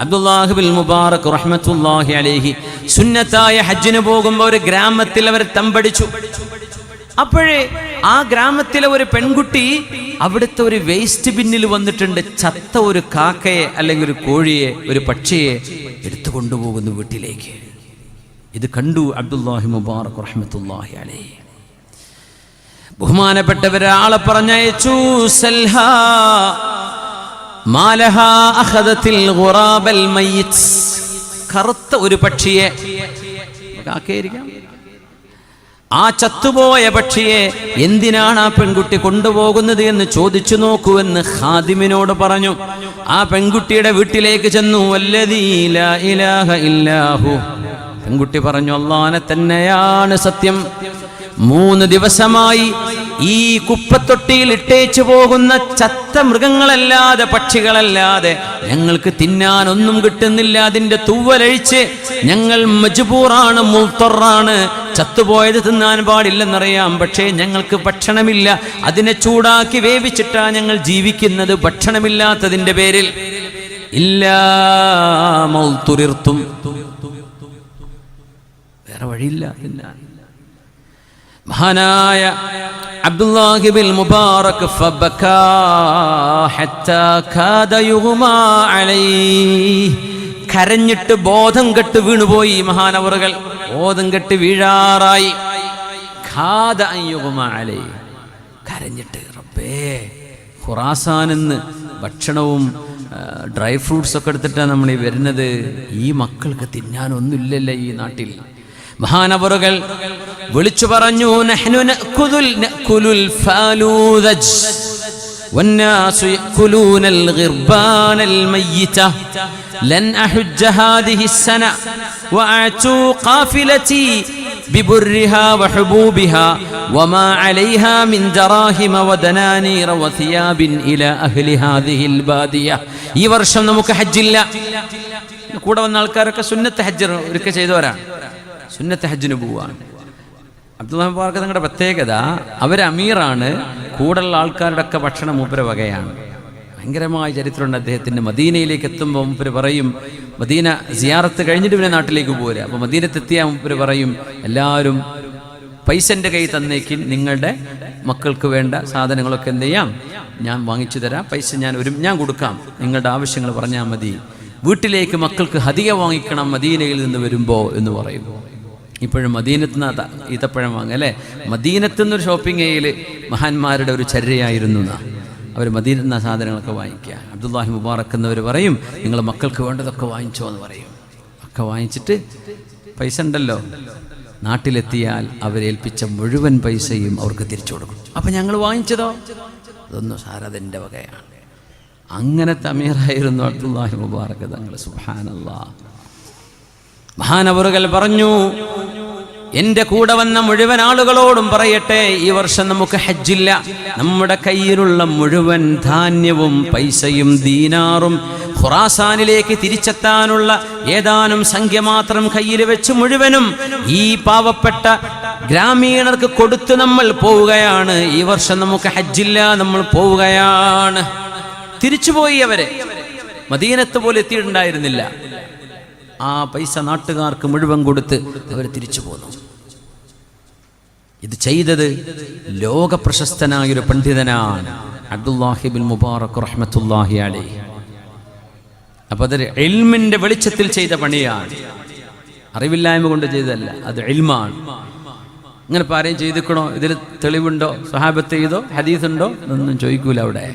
അബ്ദുല്ലാഹി ഇബ്നുൽ മുബാറക് റഹ്മത്തുള്ളാഹി അലൈഹി സുന്നത്തായ ഹജ്ജിന് പോകുമ്പോൾ ഒരു ഗ്രാമത്തിൽ അവർ തമ്പടിച്ചു. അപ്പോഴേ ആ ഗ്രാമത്തിലെ ഒരു പെൺകുട്ടി അവിടുത്തെ ഒരു വേസ്റ്റ് ബിന്നിൽ വന്നിട്ടുണ്ട്. ചത്ത ഒരു കാക്കയെ അല്ലെങ്കിൽ ഒരു കോഴിയെ, ഒരു പക്ഷിയെ എടുത്തു കൊണ്ടുപോകുന്നു വീട്ടിലേക്ക്. ഇത് കണ്ടു അബ്ദുല്ലാഹി മുബാറക് റഹ്മത്തുള്ളാഹി അലൈഹി. ബഹുമാനപ്പെട്ടവരെ ആളെ പറഞ്ഞയച്ചു. സൽഹാ മാലഹാ അഖദത്തിൽ ഗുറാബൽ മയ്യിത്, കറുത്ത ഒരു പക്ഷിയെ, കാക്കയായിരിക്കാം, ആ ചത്തുപോയ പക്ഷിയെ എന്തിനാണ് ആ പെൺകുട്ടി കൊണ്ടുപോകുന്നത് എന്ന് ചോദിച്ചു നോക്കുവെന്ന് ഖാദിമിനോട് പറഞ്ഞു. ആ പെൺകുട്ടിയുടെ വീട്ടിലേക്ക് ചെന്നു. വല്ലദീ ലാ ഇലാഹ ഇല്ലാഹു, പെൺകുട്ടി പറഞ്ഞു അല്ലാഹനെ തന്നെയാണ് സത്യം. 3 ദിവസമായി ഈ കുപ്പത്തൊട്ടിയിൽ ഇട്ടേച്ചു പോകുന്ന ചത്ത മൃഗങ്ങളല്ലാതെ, പക്ഷികളല്ലാതെ ഞങ്ങൾക്ക് തിന്നാൻ ഒന്നും കിട്ടുന്നില്ല. അതിന്റെ തൂവലഴിച്ച് ഞങ്ങൾ മജ്ബൂറാണ്, മുൾത്തറാണ്. ചത്തുപോയത് തിന്നാൻ പാടില്ലെന്നറിയാം, പക്ഷേ ഞങ്ങൾക്ക് ഭക്ഷണമില്ല. അതിനെ ചൂടാക്കി വേവിച്ചിട്ടാ ഞങ്ങൾ ജീവിക്കുന്നത്, ഭക്ഷണമില്ലാത്തതിന്റെ പേരിൽ. ഇല്ലാ മൗതുരിർത്തും, വേറെ വഴിയില്ല തിന്നാൻ. മഹാനായ അബ്ദുല്ലാഹി ഇബ്നുൽ മുബാറക് ഫബകാ ഹത്താ കാദ യുഗ്മാ അലൈഹി, കരഞ്ഞിട്ട് ബോധം കെട്ട് വീണുപോയി മഹാനവറുകൾ. ബോധം കെട്ട് വീഴാറായി. കാദ യുഗ്മാ അലൈഹി, കരഞ്ഞിട്ട് റബ്ബേ ഖുറാസാനിന്ന് ഭക്ഷണവും ഡ്രൈ ഫ്രൂട്ട്സ് ഒക്കെ എടുത്തിട്ടാണ് നമ്മൾ ഈ വരുന്നത്. ഈ മക്കൾക്ക് തിന്നാനൊന്നുമില്ലല്ലോ ഈ നാട്ടിൽ. മഹാനവറുകൾ വിളിച്ചു പറഞ്ഞു, നഹ്നു നഅകുലുൽ ഫാലൂദജ് വന്നാസു യഅകുലൂനൽ ഗിർബാനൽ മയ്യിത ലൻ അഹുജ്ജ ഹാദിഹി السന വഅതു ഖാഫിലതി ബിബുർരിഹാ വഹുബൂബിഹാ വമാ അലൈഹാ മിൻ ദറാഹിമ വദനാനീറ വസിയാബിൻ ഇലാ അഹ്ലി ഹാദിഹിൽ ബാദിയ. ഈ വർഷം നമുക്ക് ഹജ്ജില്ല. കൂടെ വന്ന ആൾക്കാരൊക്കെ സുന്നത്ത് ഹജ്ജ് ഒരിക്കൽ ചെയ്തവരാണ്, സുന്നത്ത് ഹജ്ജിന് പോവാണ്. അബ്ദുല്ലാഹി മുബാറക് തങ്ങളുടെ പ്രത്യേകത, അവർ അമീറാണ്, കൂടെയുള്ള ആൾക്കാരുടെ ഒക്കെ ഭക്ഷണം മൂപ്പര വകയാണ്. ഭയങ്കരമായ ചരിത്രമുണ്ട് അദ്ദേഹത്തിൻ്റെ. മദീനയിലേക്ക് എത്തുമ്പോൾ മൂപ്പര് പറയും, മദീന സിയാറത്ത് കഴിഞ്ഞിട്ട് പിന്നെ നാട്ടിലേക്ക് പോരുക. അപ്പോൾ മദീനത്തെത്തിയാൽ മൂപ്പര് പറയും, എല്ലാവരും പൈസൻ്റെ കൈ തന്നേക്കിൻ, നിങ്ങളുടെ മക്കൾക്ക് വേണ്ട സാധനങ്ങളൊക്കെ എന്ത് ചെയ്യാം, ഞാൻ വാങ്ങിച്ചു തരാം, പൈസ ഞാൻ കൊടുക്കാം, നിങ്ങളുടെ ആവശ്യങ്ങൾ പറഞ്ഞാൽ മതി. വീട്ടിലേക്ക് മക്കൾക്ക് ഹദിയ വാങ്ങിക്കണം മദീനയിൽ നിന്ന് വരുമ്പോൾ എന്ന് പറയും. ഇപ്പോഴും മദീനത്ത് നിന്ന് ഈത്തപ്പഴം വാങ്ങുക അല്ലേ. മദീനത്ത് നിന്നൊരു ഷോപ്പിംഗ് ഏരിയയിൽ മഹാന്മാരുടെ ഒരു ചര്യയായിരുന്നു. അവർ മദീനത്ത് നിന്ന് സാധനങ്ങളൊക്കെ വാങ്ങിക്കുക. അബ്ദുല്ലാഹി മുബാറക് എന്നവർ പറയും, നിങ്ങൾ മക്കൾക്ക് വേണ്ടതൊക്കെ വാങ്ങിച്ചോ എന്ന് പറയും. ഒക്കെ വാങ്ങിച്ചിട്ട് പൈസ ഉണ്ടല്ലോ, നാട്ടിലെത്തിയാൽ അവരേൽപ്പിച്ച മുഴുവൻ പൈസയും അവർക്ക് തിരിച്ചു കൊടുക്കും. അപ്പം ഞങ്ങൾ വാങ്ങിച്ചതോ, അതൊന്നും സാരതിൻ്റെ വകയാണ്. അങ്ങനത്തെ അമീറായിരുന്നു അബ്ദുല്ലാഹി മുബാറക് തങ്ങൾ. സുബ്ഹാനല്ലാഹ്. മഹാനവറുകൾ പറഞ്ഞു, എൻ്റെ കൂടെ വന്ന മുഴുവൻ ആളുകളോടും പറയട്ടെ, ഈ വർഷം നമുക്ക് ഹജ്ജില്ല. നമ്മുടെ കയ്യിലുള്ള മുഴുവൻ ധാന്യവും പൈസയും ദീനാറും ഖുറാസാനിലേക്ക് തിരിച്ചെത്താനുള്ള ഏതാനും സംഖ്യ മാത്രം കയ്യിൽ വെച്ച് മുഴുവനും ഈ പാവപ്പെട്ട ഗ്രാമീണർക്ക് കൊടുത്ത് നമ്മൾ പോവുകയാണ്. ഈ വർഷം നമുക്ക് ഹജ്ജില്ല, നമ്മൾ പോവുകയാണ്. തിരിച്ചുപോയി. അവരെ മദീനത്ത് പോലെ എത്തിയിട്ടുണ്ടായിരുന്നില്ല. ആ പൈസ നാട്ടുകാർക്ക് മുഴുവൻ കൊടുത്ത് അവർ തിരിച്ചു പോന്നു. ഇത് ചെയ്തത് ലോക പ്രശസ്തനായൊരു പണ്ഡിതനാണ്, അബ്ദുല്ലാഹി ബിൻ മുബാറക് റഹ്മത്തുള്ളാഹി അലൈഹി. അപ്പോൾ അതൊരു ഇൽമിന്റെ വെളിച്ചത്തിൽ ചെയ്ത പണിയാണ്, അറിവില്ലായ്മ കൊണ്ട് ചെയ്തതല്ല, അത് ഇൽമാണ്. ഇങ്ങനെ പാരയും ചെയ്തിക്കണോ, ഇതിൽ തെളിവുണ്ടോ, സ്വഹാബത്ത് ചെയ്തോ, ഹദീസുണ്ടോ എന്നൊന്നും ചോദിക്കൂല. അവിടെ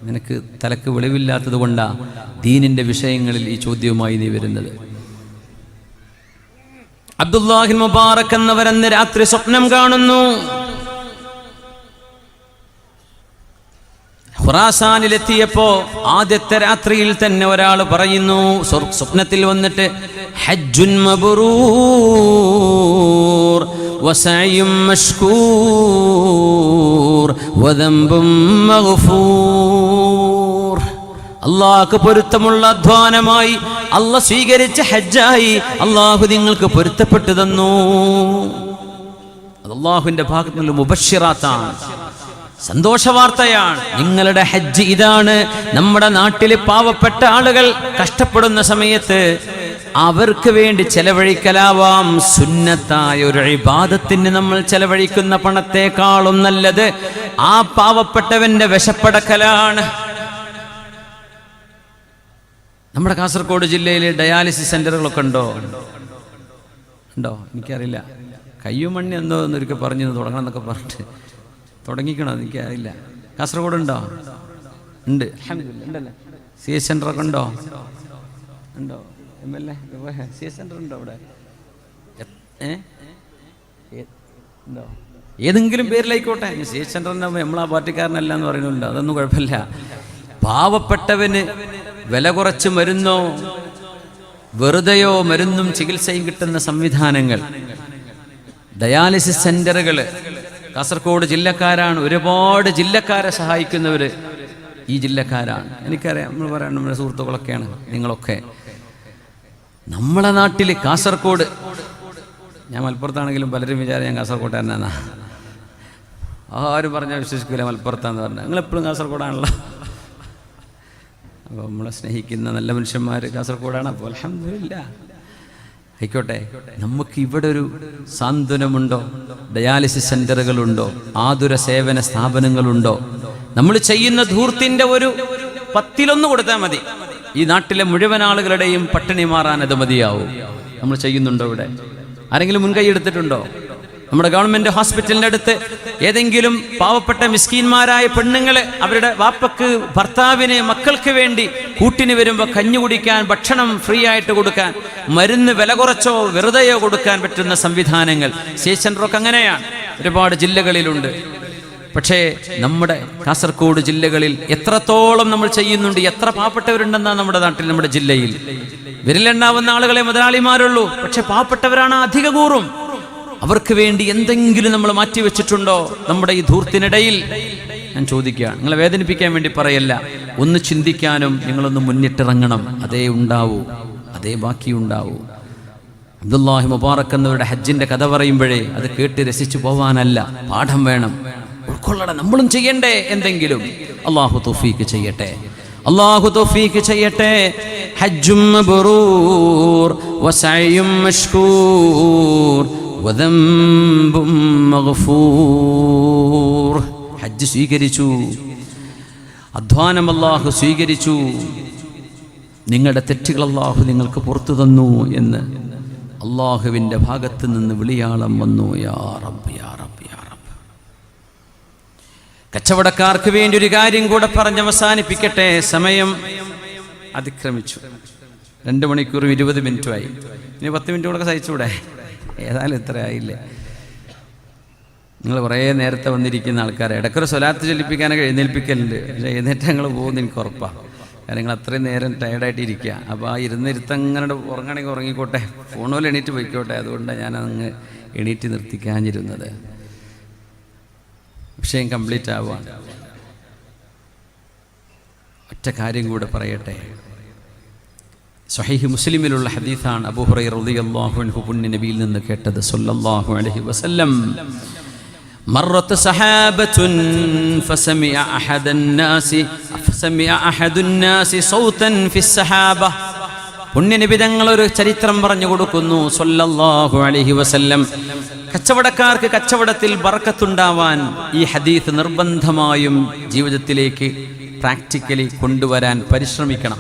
നിനക്ക് തലക്ക് വെളിവില്ലാത്തത് കൊണ്ടാണ് ദീനിന്റെ വിഷയങ്ങളിൽ ഈ ചോദ്യവുമായി നീ വരുന്നത്. അബ്ദുല്ലാഹി മുബാറക് എന്നവരന്ന് രാത്രി സ്വപ്നം കാണുന്നു. ഖുറാസാനിലെത്തിയപ്പോ ആദ്യത്തെ രാത്രിയിൽ തന്നെ ഒരാൾ പറയുന്നു, സ്വപ്നത്തിൽ വന്നിട്ട്, ഹജ്ജുൻ മബ്റൂർ വസഅയും മഷ്കൂർ വദംബും മഗ്ഫൂർ. അല്ലാഹുക്ക് പൊരുത്തമുള്ള അധ്വാനമായി അല്ലാഹ് സ്വീകരിച്ച ഹജ്ജായി അല്ലാഹു നിങ്ങൾക്ക് പൊരുത്തപ്പെട്ടു തന്നു. അത് അല്ലാഹുവിന്റെ ഭാഗത്തു നിന്നുള്ള മുബശ്ശിറാത്താണ്, സന്തോഷവാർത്തയാണ്. നിങ്ങളുടെ ഹജ്ജ് ഇതാണ്. നമ്മുടെ നാട്ടിലെ പാവപ്പെട്ട ആളുകൾ കഷ്ടപ്പെടുന്ന സമയത്ത് അവർക്ക് വേണ്ടി ചെലവഴിക്കലാവാം സുന്നത്തായ ഒരു ഇബാദത്തിന് നമ്മൾ ചെലവഴിക്കുന്ന പണത്തെക്കാളും നല്ലത് ആ പാവപ്പെട്ടവന്റെ വിശപ്പടക്കലാണ്. നമ്മുടെ കാസർഗോഡ് ജില്ലയിൽ ഡയാലിസിസ് സെന്ററുകളൊക്കെ ഉണ്ടോ? എനിക്കറിയില്ല. കയ്യുമണ്ണി എന്തോ എന്നൊരിക്കൽ പറഞ്ഞു തുടങ്ങണം എന്നൊക്കെ പറഞ്ഞിട്ട് തുടങ്ങിക്കണോ എനിക്കറിയില്ല. കാസർഗോഡ് ഉണ്ടോ? ഉണ്ട്, ഉണ്ടല്ലേ. സി എസ് സെന്ററൊക്കെ ഉണ്ടോ? MLA സി എസ് സെന്റർ ഉണ്ടോ അവിടെ? ഉണ്ടോ? ഏതെങ്കിലും പേരിലായിക്കോട്ടെ. സി എസ് സെന്ററിൻ്റെ നമ്മളാ പാർട്ടിക്കാരനല്ല എന്ന് പറയുന്നുണ്ട്, അതൊന്നും കുഴപ്പമില്ല. പാവപ്പെട്ടവന് വില കുറച്ച് മരുന്നോ വെറുതെയോ മരുന്നും ചികിത്സയും കിട്ടുന്ന സംവിധാനങ്ങൾ, ഡയാലിസിസ് സെന്ററുകൾ. കാസർഗോഡ് ജില്ലക്കാരാണ്, ഒരുപാട് ജില്ലക്കാരെ സഹായിക്കുന്നവർ ഈ ജില്ലക്കാരാണ്. എനിക്കറിയാം, നമ്മൾ പറയാം, നമ്മുടെ സുഹൃത്തുക്കളൊക്കെയാണ് നിങ്ങളൊക്കെ. നമ്മളെ നാട്ടിൽ കാസർഗോഡ്, ഞാൻ മലപ്പുറത്താണെങ്കിലും പലരും വിചാരം ഞാൻ കാസർഗോട്ടുകാരനാണ്. ആരും പറഞ്ഞാൽ വിശ്വസിക്കില്ല മലപ്പുറത്താന്ന് പറഞ്ഞാൽ. നിങ്ങളെപ്പോഴും കാസർഗോഡാണല്ലോ. അപ്പോൾ നമ്മളെ സ്നേഹിക്കുന്ന നല്ല മനുഷ്യന്മാർ കാസർഗോഡാണ്. അപ്പോൾ അൽഹംദുലില്ലാഹ്. ആയിക്കോട്ടെ, നമുക്ക് ഇവിടെ ഒരു സാന്ത്വനമുണ്ടോ? ഡയാലിസിസ് സെന്ററുകളുണ്ടോ? ആതുര സേവന സ്ഥാപനങ്ങളുണ്ടോ? നമ്മൾ ചെയ്യുന്ന ധൂർത്തിൻ്റെ ഒരു 10% കൊടുത്താൽ മതി. ഈ നാട്ടിലെ മുഴുവൻ ആളുകളുടെയും പട്ടിണി മാറാൻ അത് മതിയാവും. നമ്മൾ ചെയ്യുന്നുണ്ടോ? ഇവിടെ ആരെങ്കിലും മുൻകൈ എടുത്തിട്ടുണ്ടോ? നമ്മുടെ ഗവൺമെന്റ് ഹോസ്പിറ്റലിൻ്റെ അടുത്ത് ഏതെങ്കിലും പാവപ്പെട്ട മിസ്കീന്മാരായ പെണ്ണുങ്ങൾ അവരുടെ വാപ്പക്ക്, ഭർത്താവിന്, മക്കൾക്ക് വേണ്ടി കൂട്ടിന് വരുമ്പോൾ കഞ്ഞി കുടിക്കാൻ, ഭക്ഷണം ഫ്രീ ആയിട്ട് കൊടുക്കാൻ, മരുന്ന് വില കുറച്ചോ വെറുതെയോ കൊടുക്കാൻ പറ്റുന്ന സംവിധാനങ്ങൾ സെൻറ്ററൊക്കെ അങ്ങനെയാണ്, ഒരുപാട് ജില്ലകളിലുണ്ട്. പക്ഷേ നമ്മുടെ കാസർഗോഡ് ജില്ലകളിൽ എത്രത്തോളം നമ്മൾ ചെയ്യുന്നുണ്ട്, എത്ര പാവപ്പെട്ടവരുണ്ടെന്നാണ് നമ്മുടെ നാട്ടിൽ, നമ്മുടെ ജില്ലയിൽ വിരലെണ്ണാവുന്ന ആളുകളെ മുതലാളിമാരുള്ളൂ. പക്ഷെ പാവപ്പെട്ടവരാണ് അധിക കൂറും. അവർക്ക് വേണ്ടി എന്തെങ്കിലും നമ്മൾ മാറ്റിവെച്ചിട്ടുണ്ടോ നമ്മുടെ ഈ ധൂർത്തിനിടയിൽ? ഞാൻ ചോദിക്കുകയാണ്, നിങ്ങളെ വേദനിപ്പിക്കാൻ വേണ്ടി പറയല്ല, ഒന്ന് ചിന്തിക്കാനും നിങ്ങളൊന്ന് മുന്നിട്ടിറങ്ങണം. അതേ ഉണ്ടാവൂ, അതേ ബാക്കിയുണ്ടാവൂ. അബ്ദുല്ലാഹി മുബാറക് എന്നവരുടെ ഹജ്ജിന്റെ കഥ പറയുമ്പോഴേ അത് കേട്ട് രസിച്ചു പോവാനല്ല, പാഠം വേണം, ഉൾക്കൊള്ളണം. നമ്മളും ചെയ്യണ്ടേ എന്തെങ്കിലും? അല്ലാഹു തൗഫീഖ് ചെയ്യട്ടെ, അല്ലാഹു തൗഫീഖ് ചെയ്യട്ടെ. ഹജ്ജും മബ്റൂർ വസഅയും മഷ്കൂർ വദംബും മഗ്ഫൂർ. ഹജ്ജ് സ്വീകരിച്ചു, അധ്വാനം അല്ലാഹു സ്വീകരിച്ചു, നിങ്ങളുടെ തെറ്റുകൾ അല്ലാഹു നിങ്ങൾക്ക് പുറത്തു തന്നു എന്ന് അല്ലാഹുവിൻ്റെ ഭാഗത്ത് നിന്ന് വിളിയാളം വന്നു. യാ റബ്ബ്, യാ റബ്ബ്, യാ റബ്ബ്. കച്ചവടക്കാർക്ക് വേണ്ടി ഒരു കാര്യം കൂടെ പറഞ്ഞ് അവസാനിപ്പിക്കട്ടെ. സമയം അതിക്രമിച്ചു, 2 മണിക്കൂറും 20 മിനിറ്റുമായി. ഇനി 10 മിനിറ്റ് കൂടെ സഹിച്ചൂടെ? ഏതായാലും ഇത്ര ആയില്ലേ. നിങ്ങൾ കുറേ നേരത്തെ വന്നിരിക്കുന്ന ആൾക്കാരെ ഇടയ്ക്കൊരു സ്വലാത്ത് ചൊല്ലിപ്പിക്കാനൊക്കെ എഴുന്നേൽപ്പിക്കലുണ്ട്. പക്ഷേ എഴുന്നേറ്റ് ഞങ്ങൾ പോകുമെന്ന് എനിക്ക് ഉറപ്പാണ്. കാരണം നിങ്ങൾ അത്രയും നേരം ടയർഡായിട്ട് ഇരിക്കുക. അപ്പോൾ ആ ഇരുത്തങ്ങനെ ഉറങ്ങണമെങ്കിൽ ഉറങ്ങിക്കോട്ടെ, ഫോണോല് എണീറ്റ് പോയിക്കോട്ടെ. അതുകൊണ്ടാണ് ഞാനങ്ങ് എണീറ്റ് നിർത്തിക്കാഞ്ഞിരുന്നത്. വിഷയം കംപ്ലീറ്റ് ആവുകയാണ്. ഒറ്റ കാര്യം കൂടെ പറയട്ടെ. സ്വഹീഹ് മുസ്ലിമിലുള്ള ഹദീസാണ്. അബൂ ഹുറൈറ റളിയല്ലാഹു അൻഹു പുണ്യ നബിയിൽ നിന്ന് കേട്ടത് സല്ലല്ലാഹു അലൈഹി വസല്ലം. മറത്ത് സഹാബത്തുൻ ഫസമിഅ അഹദുന്നാസി സൗതൻ ഫിസ്സഹാബ. പുണ്യ നബി തങ്ങൾ ഒരു ചരിത്രം പറഞ്ഞു കൊടുക്കുന്നു സല്ലല്ലാഹു അലൈഹി വസല്ലം. കച്ചവടക്കാർക്ക് കച്ചവടത്തിൽ ബർക്കത്തുണ്ടാവാൻ ഈ ഹദീസ് നിർബന്ധമായും ജീവിതത്തിലേക്ക് പ്രാക്ടിക്കലി കൊണ്ടുവരാൻ പരിശ്രമിക്കണം.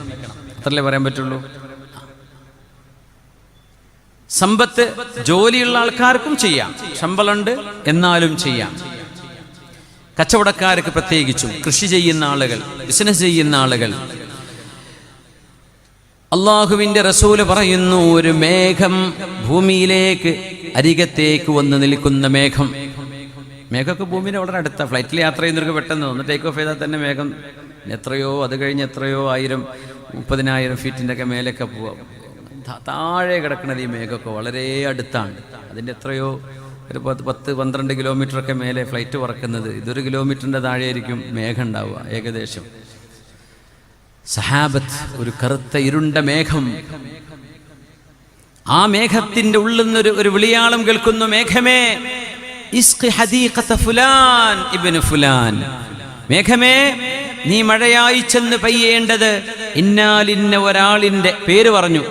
അത്രല്ലേ പറയാൻ പറ്റുള്ളൂ. സമ്പത്ത് ജോലിയുള്ള ആൾക്കാർക്കും ചെയ്യാം, ശമ്പളമുണ്ട് എന്നാലും ചെയ്യാം. കച്ചവടക്കാർക്ക് പ്രത്യേകിച്ചും, കൃഷി ചെയ്യുന്ന ആളുകൾ, ബിസിനസ് ചെയ്യുന്ന ആളുകൾ. അള്ളാഹുവിൻ്റെ റസൂല് പറയുന്നു, ഒരു മേഘം ഭൂമിയിലേക്ക് അരികത്തേക്ക് വന്ന് നിൽക്കുന്ന മേഘം. മേഘമൊക്കെ ഭൂമിയുടെ വളരെ അടുത്ത. ഫ്ലൈറ്റിൽ യാത്ര ചെയ്യുന്നവർക്ക് പെട്ടെന്ന് ഒന്ന് ടേക്ക് ഓഫ് ചെയ്താൽ തന്നെ മേഘം എത്രയോ, അത് കഴിഞ്ഞ് എത്രയോ 1000-30,000 ഫീറ്റിൻ്റെ ഒക്കെ മേലൊക്കെ പോവാം. താഴെ കിടക്കുന്നത് ഈ മേഘമൊക്കെ വളരെ അടുത്താണ്. അതിൻ്റെ എത്രയോ ഒരു 10-12 കിലോമീറ്ററൊക്കെ മേലെ ഫ്ലൈറ്റ് പറക്കുന്നത്. ഇതൊരു കിലോമീറ്ററിൻ്റെ താഴെയായിരിക്കും മേഘം ഉണ്ടാവുക ഏകദേശം. സഹാബത്ത്, ഒരു കറുത്ത ഇരുണ്ട മേഘം. ആ മേഘത്തിൻ്റെ ഉള്ളിൽ നിന്ന് ഒരു വിളിയാളം കേൾക്കുന്നു, മേഘമേ ഇസ്ഖി ഹദീഖത ഫുലാൻ ഇബ്നു ഫുലാൻ. മേഘമേ, നീ മഴയായി ചെന്ന് പെയ്യേണ്ടത് ഇന്നാലിന്ന ഒരാളിൻ്റെ പേര് പറഞ്ഞു.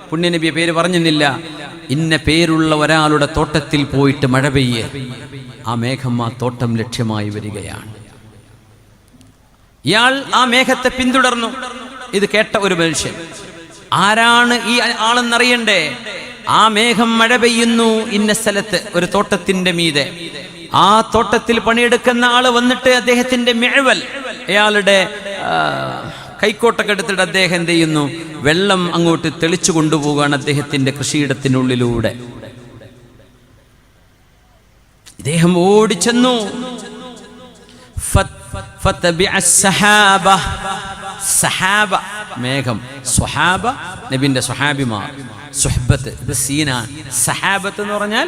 പുണ്യനബിയെ പേര് പറഞ്ഞില്ല. ഇന്ന പേരുള്ള ഒരാളുടെ തോട്ടത്തിൽ പോയിട്ട് മഴ പെയ്യേ. ആ മേഘം ആ തോട്ടം ലക്ഷ്യമായി വരികയാണ്. ഇയാൾ ആ മേഘത്തെ പിന്തുടർന്നു. ഇത് കേട്ട ഒരു മനുഷ്യൻ, ആരാണ് ഈ ആളെന്നറിയണ്ടേ? ആ മേഘം മഴ പെയ്യുന്നു ഇന്ന സ്ഥലത്ത്, ഒരു തോട്ടത്തിന്റെ മീതെ. ആ തോട്ടത്തിൽ പണിയെടുക്കുന്ന ആള് വന്നിട്ട് അദ്ദേഹത്തിന്റെ മിഅ്വൽ, അയാളുടെ കൈക്കോട്ടൊക്കെ എടുത്തിട്ട് അദ്ദേഹം എന്ത് ചെയ്യുന്നു? വെള്ളം അങ്ങോട്ട് തെളിച്ചു കൊണ്ടുപോവുകയാണ് അദ്ദേഹത്തിന്റെ കൃഷിയിടത്തിനുള്ളിലൂടെ. ഇദ്ദേഹം ഓടിച്ചെന്നു. സഹാബ മേഘം, സ്വഹാബ നബിന്റെ സ്വഹാബിമാർ, സുഹബത്ത് ഇത് സീനാണ്. സഹാബത്ത് എന്ന് പറഞ്ഞാൽ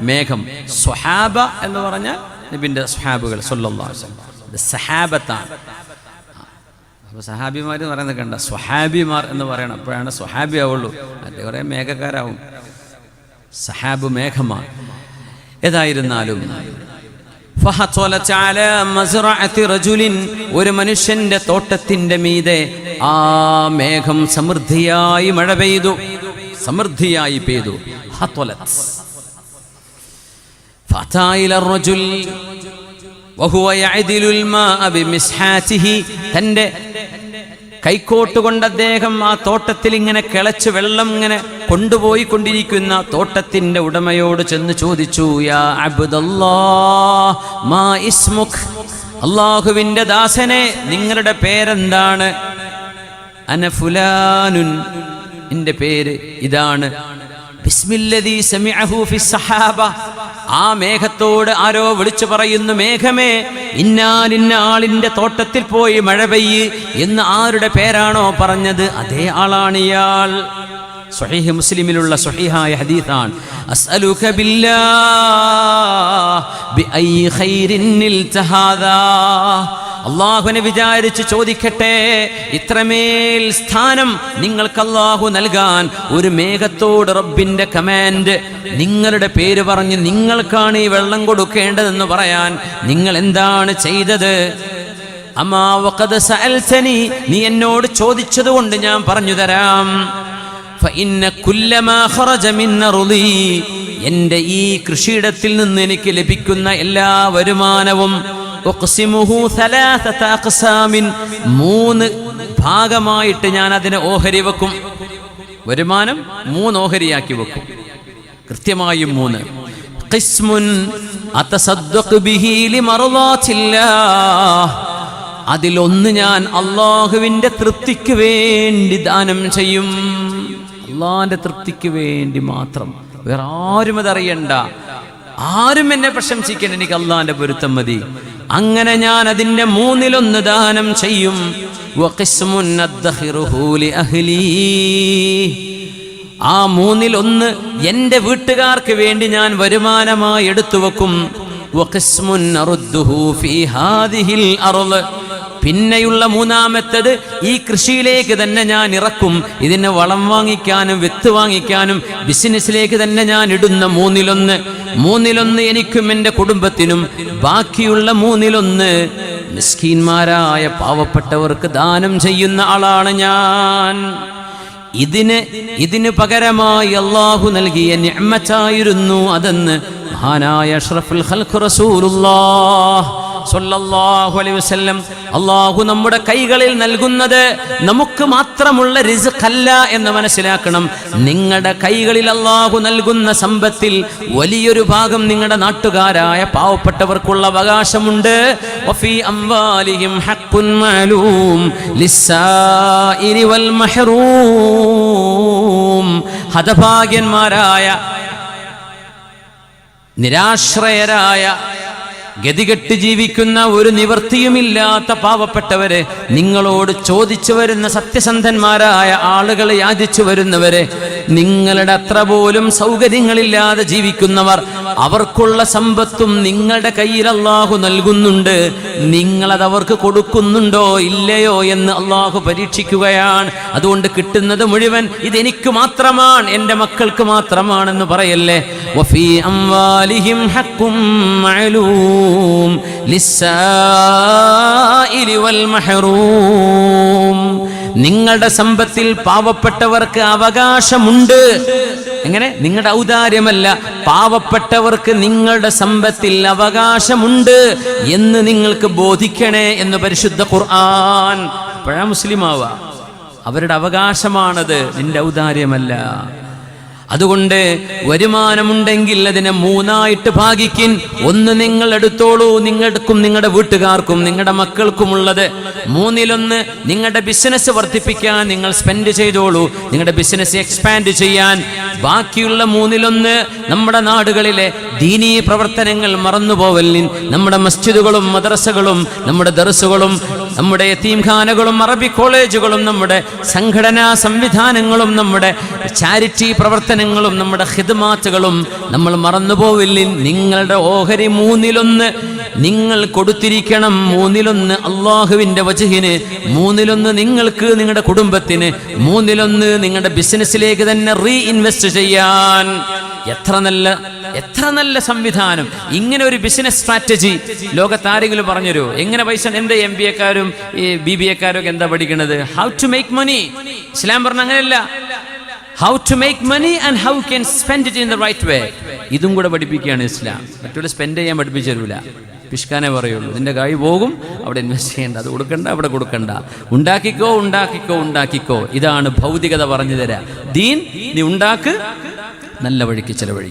മേഘം, സ്വഹാബ എന്ന് പറഞ്ഞാൽ നബിന്റെ സ്വഹാബുകൾ സല്ലല്ലാഹു അലൈഹി വസല്ലം. ഇത് സഹാബത്താണ്. അപ്പോൾ സഹാബിമാർ എന്ന് പറയുന്നത് കണ്ട, സ്വഹാബിമാർ എന്ന് പറയണം, അപ്പോഴാണ് സ്വഹാബി ആവുള്ളൂ. അതിൻ്റെ കുറേ മേഘക്കാരാവും. സഹാബ് മേഘമാണ്. ഏതായിരുന്നാലും ഒരു മനുഷ്യന്റെ തോട്ടത്തിന്റെ മീതെ ആ മേഘം സമൃദ്ധിയായി മഴ പെയ്തു, സമൃദ്ധിയായി പെയ്തു. തന്റെ കൈക്കോട്ട് കൊണ്ട് അദ്ദേഹം ആ തോട്ടത്തിൽ ഇങ്ങനെ കിളച്ച് വെള്ളം ഇങ്ങനെ കൊണ്ടുപോയി കൊണ്ടിരിക്കുന്ന തോട്ടത്തിന്റെ ഉടമയോട് ചെന്ന് ചോദിച്ചു, യാ അബ്ദല്ലാഹ് മാ ഇസ്മുക്, അല്ലാഹുവിന്റെ ദാസനെ നിങ്ങളുടെ പേരെന്താണ്? അന ഫുലാനുൻ, എൻ്റെ പേര് ഇതാണ്. ബിസ്മില്ലദീ സമിഅഹു ഫിസ്സഹാബ, ആ മേഘത്തോട് ആരോ വിളിച്ചു പറയുന്നു, മേഘമേ ഇന്നാലിന്ന ആളിന്റെ തോട്ടത്തിൽ പോയി മഴ പെയ്യ് എന്ന് ആരുടെ പേരാണോ പറഞ്ഞത് അതേ ആളാണ് ഇയാൾ. സ്വഹീഹ് മുസ്ലിമിലുള്ള സ്വഹീഹായ ഹദീസാണ്. അസ്അലുക ബില്ലാഹ് ബിഅയ്യി ഖൈറിൻ നിൽതഹാദാ, അള്ളാഹുവിനെ വിചാരിച്ച് ചോദിക്കട്ടെ, ഇത്രമേൽ സ്ഥാനം നിങ്ങൾക്ക് അള്ളാഹു നൽകാൻ ഒരു മേഘത്തോട് റബ്ബിന്റെ കമാൻഡ്, നിങ്ങളുടെ പേര് പറഞ്ഞ് നിങ്ങൾക്കാണ് ഈ വെള്ളം കൊടുക്കേണ്ടതെന്ന് പറയാൻ നിങ്ങൾ എന്താണ് ചെയ്തത്? അമാ വഖദ് സഅൽതനി, നീ എന്നോട് ചോദിച്ചതുകൊണ്ട് ഞാൻ പറഞ്ഞു തരാം. ഫഇന്ന കുല്ലമാ ഖറജ മിൻ അർളി, എൻ്റെ ഈ കൃഷിയിടത്തിൽ നിന്ന് എനിക്ക് ലഭിക്കുന്ന എല്ലാ വരുമാനവും ഉഖ്സിമുഹു സലാസത അഖ്സാമിൻ, 3 ഭാഗമായിട്ട് ഞാൻ അതിനെ ഓഹരി വെക്കും. വരുമാനം 3 ഓഹരിയാക്കി വെക്കും, കൃത്യമായും 3. ഖിസ്മുൻ അതസദ്ദഖു ബിഹി ലിമർളാത്തില്ലാഹ്, അതിലൊന്ന് ഞാൻ അല്ലാഹുവിൻ്റെ തൃപ്തിക്ക് വേണ്ടി ദാനം ചെയ്യും. അള്ളാഹിന്റെ തൃപ്തിക്ക് വേണ്ടി മാത്രം, വേറെ ആരും അതറിയണ്ട, ആരും എന്നെ പ്രശംസിക്കേണ്ട, എനിക്ക് അള്ളാഹിന്റെ പൊരുത്തം മതി. അങ്ങനെ ഞാൻ അതിന്റെ 3-1 ദാനം ചെയ്യും. വഖിസ്മുൻ അദ്ഖിറുഹു ലിഅഹ്ലി, ആ 3-1 എൻ്റെ വീട്ടുകാർക്ക് വേണ്ടി ഞാൻ വരുമാനമായി എടുത്തു വെക്കും. വഖിസ്മുൻ അറുദ്ദുഹു ഫീ ഹാദിഹിൽ അർള്, പിന്നെയുള്ള 3-ാമത്തേത് ഈ കൃഷിയിലേക്ക് തന്നെ ഞാൻ ഇറക്കും. ഇതിനെ വളം വാങ്ങിക്കാനും വിത്ത് വാങ്ങിക്കാനും ബിസിനസ്സിലേക്ക് തന്നെ ഞാൻ ഇടുന്ന 3-1 എനിക്കും എൻ്റെ കുടുംബത്തിനും, ബാക്കിയുള്ള 3-1 മിസ്കീന്മാരായ പാവപ്പെട്ടവർക്ക് ദാനം ചെയ്യുന്ന ആളാണ് ഞാൻ. ഇതിന് പകരമായി അള്ളാഹു നൽകിയ നിഅ്മത്തായിരുന്നു അതെന്ന് മഹാനായ അഷ്റഫുൽ ഖൽഖ് റസൂലുള്ളാഹ് സ്വല്ലല്ലാഹു അലൈഹി വസല്ലം, അള്ളാഹു നമ്മുടെ കൈകളിൽ നൽകുന്നത് നമുക്ക് മാത്രമുള്ള റിസ്ഖല്ല എന്ന് മനസ്സിലാക്കണം. നിങ്ങളുടെ കൈകളിൽ അള്ളാഹു നൽകുന്ന സമ്പത്തിൽ വലിയൊരു ഭാഗം നിങ്ങളുടെ നാട്ടുകാരായ പാവപ്പെട്ടവർക്കുള്ള അവകാശമുണ്ട്. വഫീ അംവാലിഹിം ഹഖ്ഖുൻ മഅലൂം ലിസ്സായിരി വൽ മഹ്റൂം, ഹതഭാഗ്യന്മാരായ നിരാശ്രയരായ ഗതികെട്ട് ജീവിക്കുന്ന ഒരു നിവൃത്തിയുമില്ലാത്ത പാവപ്പെട്ടവരെ, നിങ്ങളോട് ചോദിച്ചു വരുന്ന സത്യസന്ധന്മാരായ ആളുകൾ യാചിച്ചു വരുന്നവരെ, നിങ്ങളുടെ അത്ര പോലും സൗകര്യങ്ങളില്ലാതെ ജീവിക്കുന്നവർ, അവർക്കുള്ള സമ്പത്തും നിങ്ങളുടെ കയ്യിൽ അള്ളാഹു നൽകുന്നുണ്ട്. നിങ്ങളത് അവർക്ക് കൊടുക്കുന്നുണ്ടോ ഇല്ലയോ എന്ന് അള്ളാഹു പരീക്ഷിക്കുകയാണ്. അതുകൊണ്ട് കിട്ടുന്നത് മുഴുവൻ ഇതെനിക്ക് മാത്രമാണ്, എൻ്റെ മക്കൾക്ക് മാത്രമാണെന്ന് പറയല്ലേ. വഫീ അംവാലിഹിം ഹഖ്ഖും മഅലൂം ലിസ്സായിരി വൽ മഹ്റൂം, നിങ്ങളുടെ സമ്പത്തിൽ പാവപ്പെട്ടവർക്ക് അവകാശമുണ്ട്. എങ്ങനെ? നിങ്ങളുടെ ഔദാര്യമല്ല, പാവപ്പെട്ടവർക്ക് നിങ്ങളുടെ സമ്പത്തിൽ അവകാശമുണ്ട് എന്ന് നിങ്ങൾക്ക് ബോധിക്കണേ എന്ന് പരിശുദ്ധ ഖുർആൻ. പഴയ മുസ്ലിമാവാ, അവരുടെ അവകാശമാണത്, നിന്റെ ഔദാര്യമല്ല. അതുകൊണ്ട് വരുമാനമുണ്ടെങ്കിൽ അതിനെ 3ആയിട്ട് ഭാഗിക്കിൻ. 1 നിങ്ങൾ എടുത്തോളൂ, നിങ്ങൾക്കും നിങ്ങളുടെ വീട്ടുകാർക്കും നിങ്ങളുടെ മക്കൾക്കുമുള്ളത്. 3-1 നിങ്ങളുടെ ബിസിനസ് വർദ്ധിപ്പിക്കാൻ നിങ്ങൾ സ്പെൻഡ് ചെയ്തോളൂ, നിങ്ങളുടെ ബിസിനസ് എക്സ്പാൻഡ് ചെയ്യാൻ. ബാക്കിയുള്ള 3-1 നമ്മുടെ നാടുകളിലെ ദീനീ പ്രവർത്തനങ്ങൾ മറന്നുപോവലിൻ. നമ്മുടെ മസ്ജിദുകളും മദ്രസകളും നമ്മുടെ ദർസുകളും നമ്മുടെ യതീംഖാനകളും അറബി കോളേജുകളും നമ്മുടെ സംഘടനാ സംവിധാനങ്ങളും നമ്മുടെ ചാരിറ്റി പ്രവർത്തനങ്ങളും നമ്മുടെ ഖിദ്മാത്തുകളും നമ്മൾ മറന്നുപോവില്ല. നിങ്ങളുടെ ഓഹരി 3-1 നിങ്ങൾ കൊടുത്തിരിക്കണം. 3-1 അള്ളാഹുവിൻ്റെ വജ്ഹിന്, 3-1 നിങ്ങൾക്ക് നിങ്ങളുടെ കുടുംബത്തിന്, 3-1 നിങ്ങളുടെ ബിസിനസ്സിലേക്ക് തന്നെ റീഇൻവെസ്റ്റ് ചെയ്യാൻ. എത്ര നല്ല സംവിധാനം! ഇങ്ങനെ ഒരു ബിസിനസ് സ്ട്രാറ്റജി ലോകത്താരെങ്കിലും പറഞ്ഞുതരുമോ? എങ്ങനെ പൈസ? എന്താ MBA ക്കാരും BBA ക്കാരും ഒക്കെ എന്താ പഠിക്കുന്നത്? How to make money. ഇസ്ലാം പറഞ്ഞ അങ്ങനെയല്ല. How to make money and how can spend it in the right way. ഇതും കൂടെ പഠിപ്പിക്കുകയാണ് ഇസ്ലാം. മറ്റുള്ള സ്പെൻഡ് ചെയ്യാൻ പഠിപ്പിച്ചു തരൂല. പിഷ്കാനേ പറയുള്ളൂ. നിന്റെ കായ് പോകും, അവിടെ ഇൻവെസ്റ്റ് ചെയ്യേണ്ട, അത് കൊടുക്കണ്ട, അവിടെ കൊടുക്കണ്ട. ഉണ്ടാക്കിക്കോ ഉണ്ടാക്കിക്കോ ഉണ്ടാക്കിക്കോ. ഇതാണ് ഭൗതികത പറഞ്ഞു തരാ. ദീൻ നീ ഉണ്ടാക്ക്, നല്ല വഴിക്ക് ചിലവഴി.